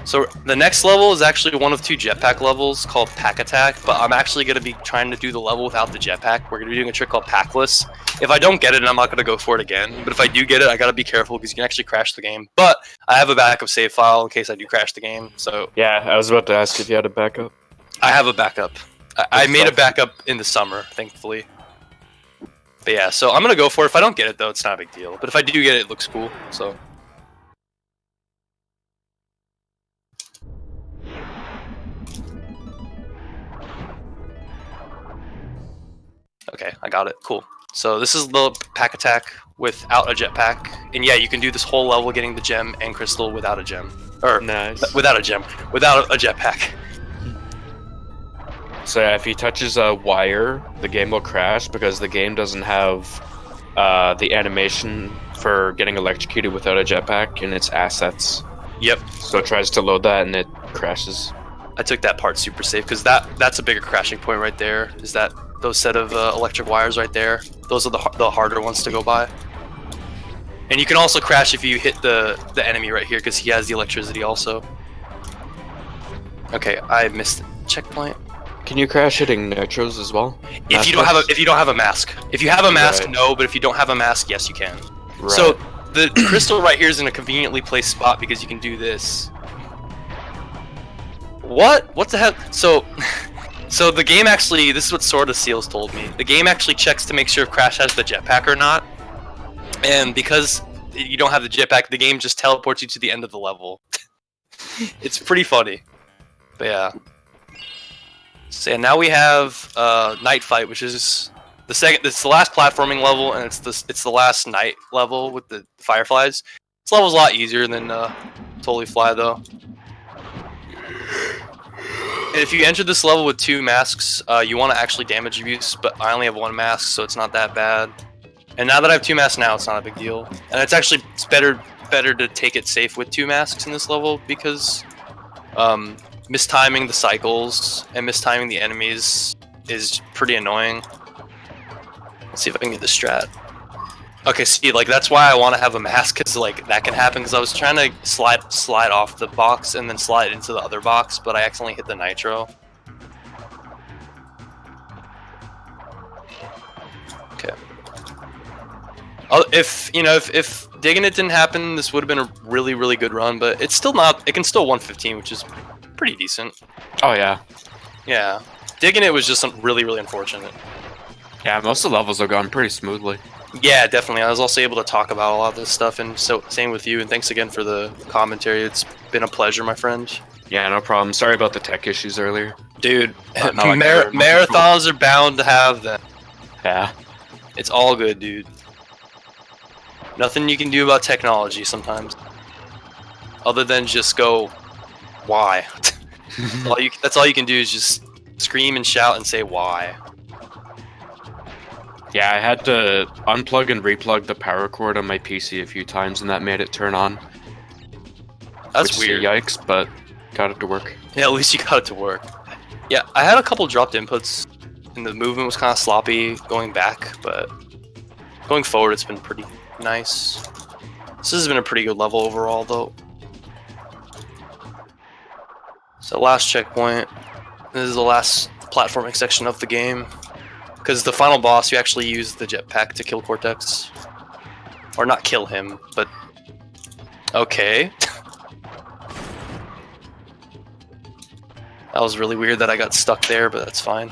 So the next level is actually one of 2 jetpack levels called Pack Attack, but I'm actually going to be trying to do the level without the jetpack. We're going to be doing a trick called Packless. If I don't get it, I'm not going to go for it again. But if I do get it, I got to be careful because you can actually crash the game. But I have a backup save file in case I do crash the game. So yeah, I was about to ask if you had a backup. I have a backup. I made a backup in the summer, thankfully. But yeah, so I'm going to go for it. If I don't get it, though, it's not a big deal. But if I do get it, it looks cool. So... Okay, I got it. Cool. So this is the Pack Attack without a jetpack. And yeah, you can do this whole level getting the gem and crystal without a gem. Or, nice. Without a gem. Without a jetpack. So yeah, if he touches a wire, the game will crash because the game doesn't have the animation for getting electrocuted without a jetpack in its assets. Yep. So it tries to load that and it crashes. I took that part super safe because that's a bigger crashing point right there. Is that those set of electric wires right there? Those are the harder ones to go by. And you can also crash if you hit the enemy right here because he has the electricity also. Okay, I missed the checkpoint. Can you crash hitting nitros as well? If you don't have a mask. If you have a mask, no. But if you don't have a mask, yes, you can. Right. So the crystal right here is in a conveniently placed spot because you can do this. What? What the heck? So the game actually, this is what Sword of Seals told me. The game actually checks to make sure if Crash has the jetpack or not. And because you don't have the jetpack, the game just teleports you to the end of the level. It's pretty funny. But yeah. So yeah, now we have Night Fight, which is the second. It's the last platforming level, and it's the last night level with the fireflies. This level's a lot easier than Totally Fly though. And if you enter this level with 2 masks, you want to actually damage abuse, but I only have 1 mask, so it's not that bad. And now that I have 2 masks now, it's not a big deal. And it's better to take it safe with 2 masks in this level because mistiming the cycles and mistiming the enemies is pretty annoying. Let's see if I can get the strat. Okay, see, like that's why I want to have a mask, because like that can happen. Because I was trying to slide off the box and then slide into the other box, but I accidentally hit the nitro. Okay. Oh, if digging it didn't happen, this would have been a really good run. But it's still not. It can still 115, which is pretty decent. Oh yeah. Yeah. Digging it was just really unfortunate. Yeah, most of the levels have gone pretty smoothly. Yeah, definitely. I was also able to talk about a lot of this stuff, and so same with you. And thanks again for the commentary. It's been a pleasure, my friend. Yeah, no problem. Sorry about the tech issues earlier. Dude, No, marathons are bound to have them. Yeah. It's all good, dude. Nothing you can do about technology sometimes, other than just go, why? That's all you can do is just scream and shout and say why. Yeah, I had to unplug and replug the power cord on my PC a few times, and that made it turn on. That's which weird. Is a yikes, but got it to work. Yeah, at least you got it to work. Yeah, I had a couple dropped inputs, and the movement was kind of sloppy going back, but going forward it's been pretty nice. This has been a pretty good level overall, though. So last checkpoint. This is the last platforming section of the game. Because the final boss, you actually use the jetpack to kill Cortex. Or not kill him, but... Okay. That was really weird that I got stuck there, but that's fine.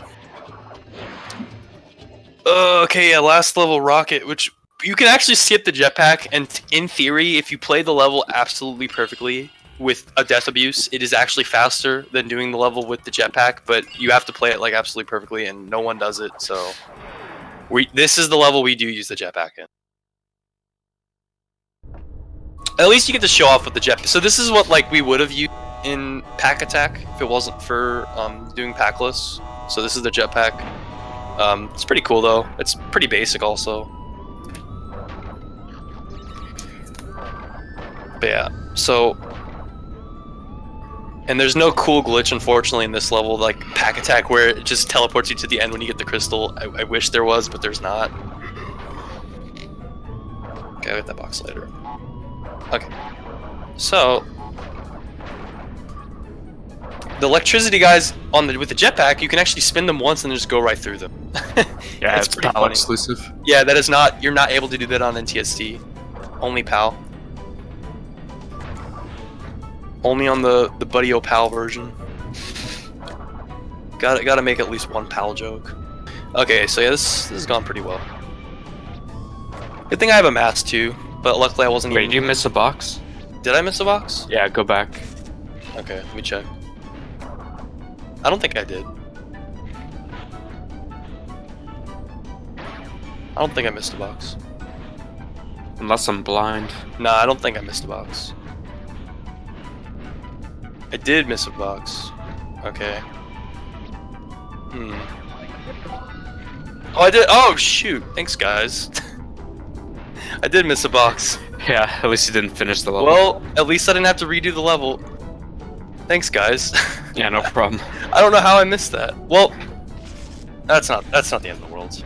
Okay, yeah, last level Rocket, which... You can actually skip the jetpack, and in theory, if you play the level absolutely perfectly, with a death abuse, it is actually faster than doing the level with the jetpack, but you have to play it like absolutely perfectly, and no one does it, so this is the level we do use the jetpack in. At least you get to show off with the jetpack. So this is what like we would have used in Pack Attack if it wasn't for doing packless. So this is the jetpack. It's pretty cool though. It's pretty basic also. But yeah, so... And there's no cool glitch, unfortunately, in this level, like Pack Attack, where it just teleports you to the end when you get the crystal. I wish there was, but there's not. Okay, I'll get that box later. Okay. So... The electricity guys with the jetpack, you can actually spin them once and just go right through them. Yeah, it's pretty PAL funny. exclusive. Yeah, that is not... You're not able to do that on NTSC. Only PAL. Only on the Buddy O'Pal version. Gotta make at least one PAL joke. Okay, so yeah, this has gone pretty well. Good thing I have a mask too, but luckily I wasn't Wait, even... did you miss a box? Did I miss a box? Yeah, go back. Okay, let me check. I don't think I did. I don't think I missed a box. Unless I'm blind. Nah, I don't think I missed a box. I did miss a box. Okay. Oh, I did. Oh, shoot. Thanks, guys. I did miss a box. Yeah, at least you didn't finish the level. Well, at least I didn't have to redo the level. Thanks, guys. Yeah, no problem. I don't know how I missed that. Well, that's not the end of the world.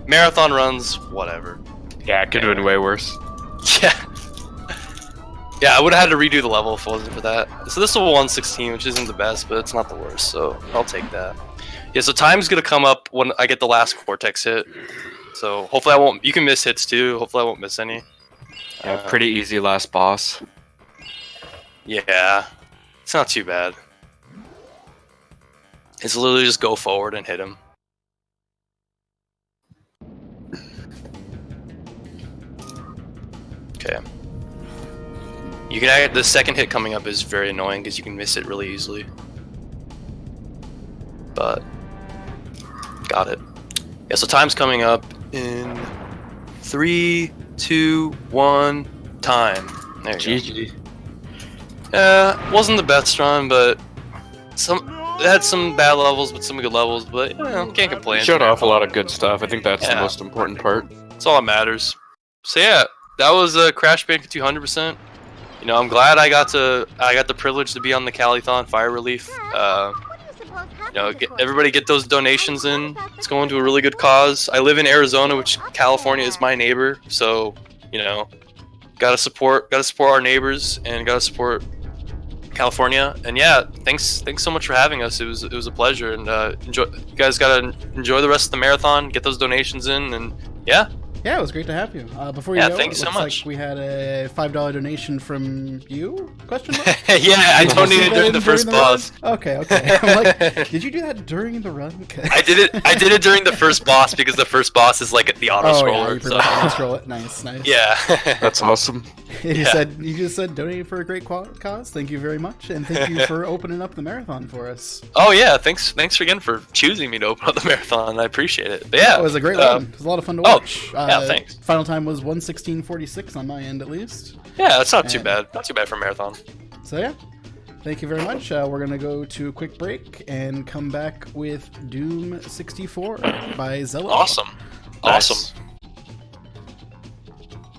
Marathon runs, whatever. Yeah, it could have been way worse. Yeah. Yeah, I would have had to redo the level if it wasn't for that. So this is a 116, which isn't the best, but it's not the worst, so I'll take that. Yeah, so time's gonna come up when I get the last Cortex hit. So hopefully I won't... You can miss hits too, hopefully I won't miss any. Yeah, pretty easy last boss. Yeah. It's not too bad. It's literally just go forward and hit him. Okay. You can the second hit coming up is very annoying because you can miss it really easily. But got it. Yeah, so time's coming up in 3, 2, 1, time. There you GG. go. Wasn't the best run, but it had some bad levels, but some good levels. But can't complain. Showed off a lot of good stuff. I think that's the most important part. That's all that matters. So yeah, that was Crash Bandicoot 200%. I'm glad I got the privilege to be on the Calithon Fire Relief. Everybody get those donations in. It's going to a really good cause. I live in Arizona, which California is my neighbor, so gotta support our neighbors and gotta support California. And yeah, thanks so much for having us. It was a pleasure, and you guys gotta enjoy the rest of the marathon. Get those donations in, and yeah. Yeah, it was great to have you. Before you go, thank you so much. like we had a $5 donation from you? Question mark? Yeah, I donated during the first boss. Okay. I'm like, did you do that during the run? I did it during the first boss because the first boss is like the auto scroller. You auto scroll it. Nice. Yeah. That's awesome. You just said donate for a great cause. Thank you very much, and thank you for opening up the marathon for us. Oh yeah, thanks again for choosing me to open up the marathon. I appreciate it. But yeah, it was a great run. It was a lot of fun to watch. Yeah, thanks. Final time was 1:16:46 on my end, at least. Yeah, that's not too bad. Not too bad for a marathon. So yeah, thank you very much. We're gonna go to a quick break and come back with Doom 64 by Zello. Awesome.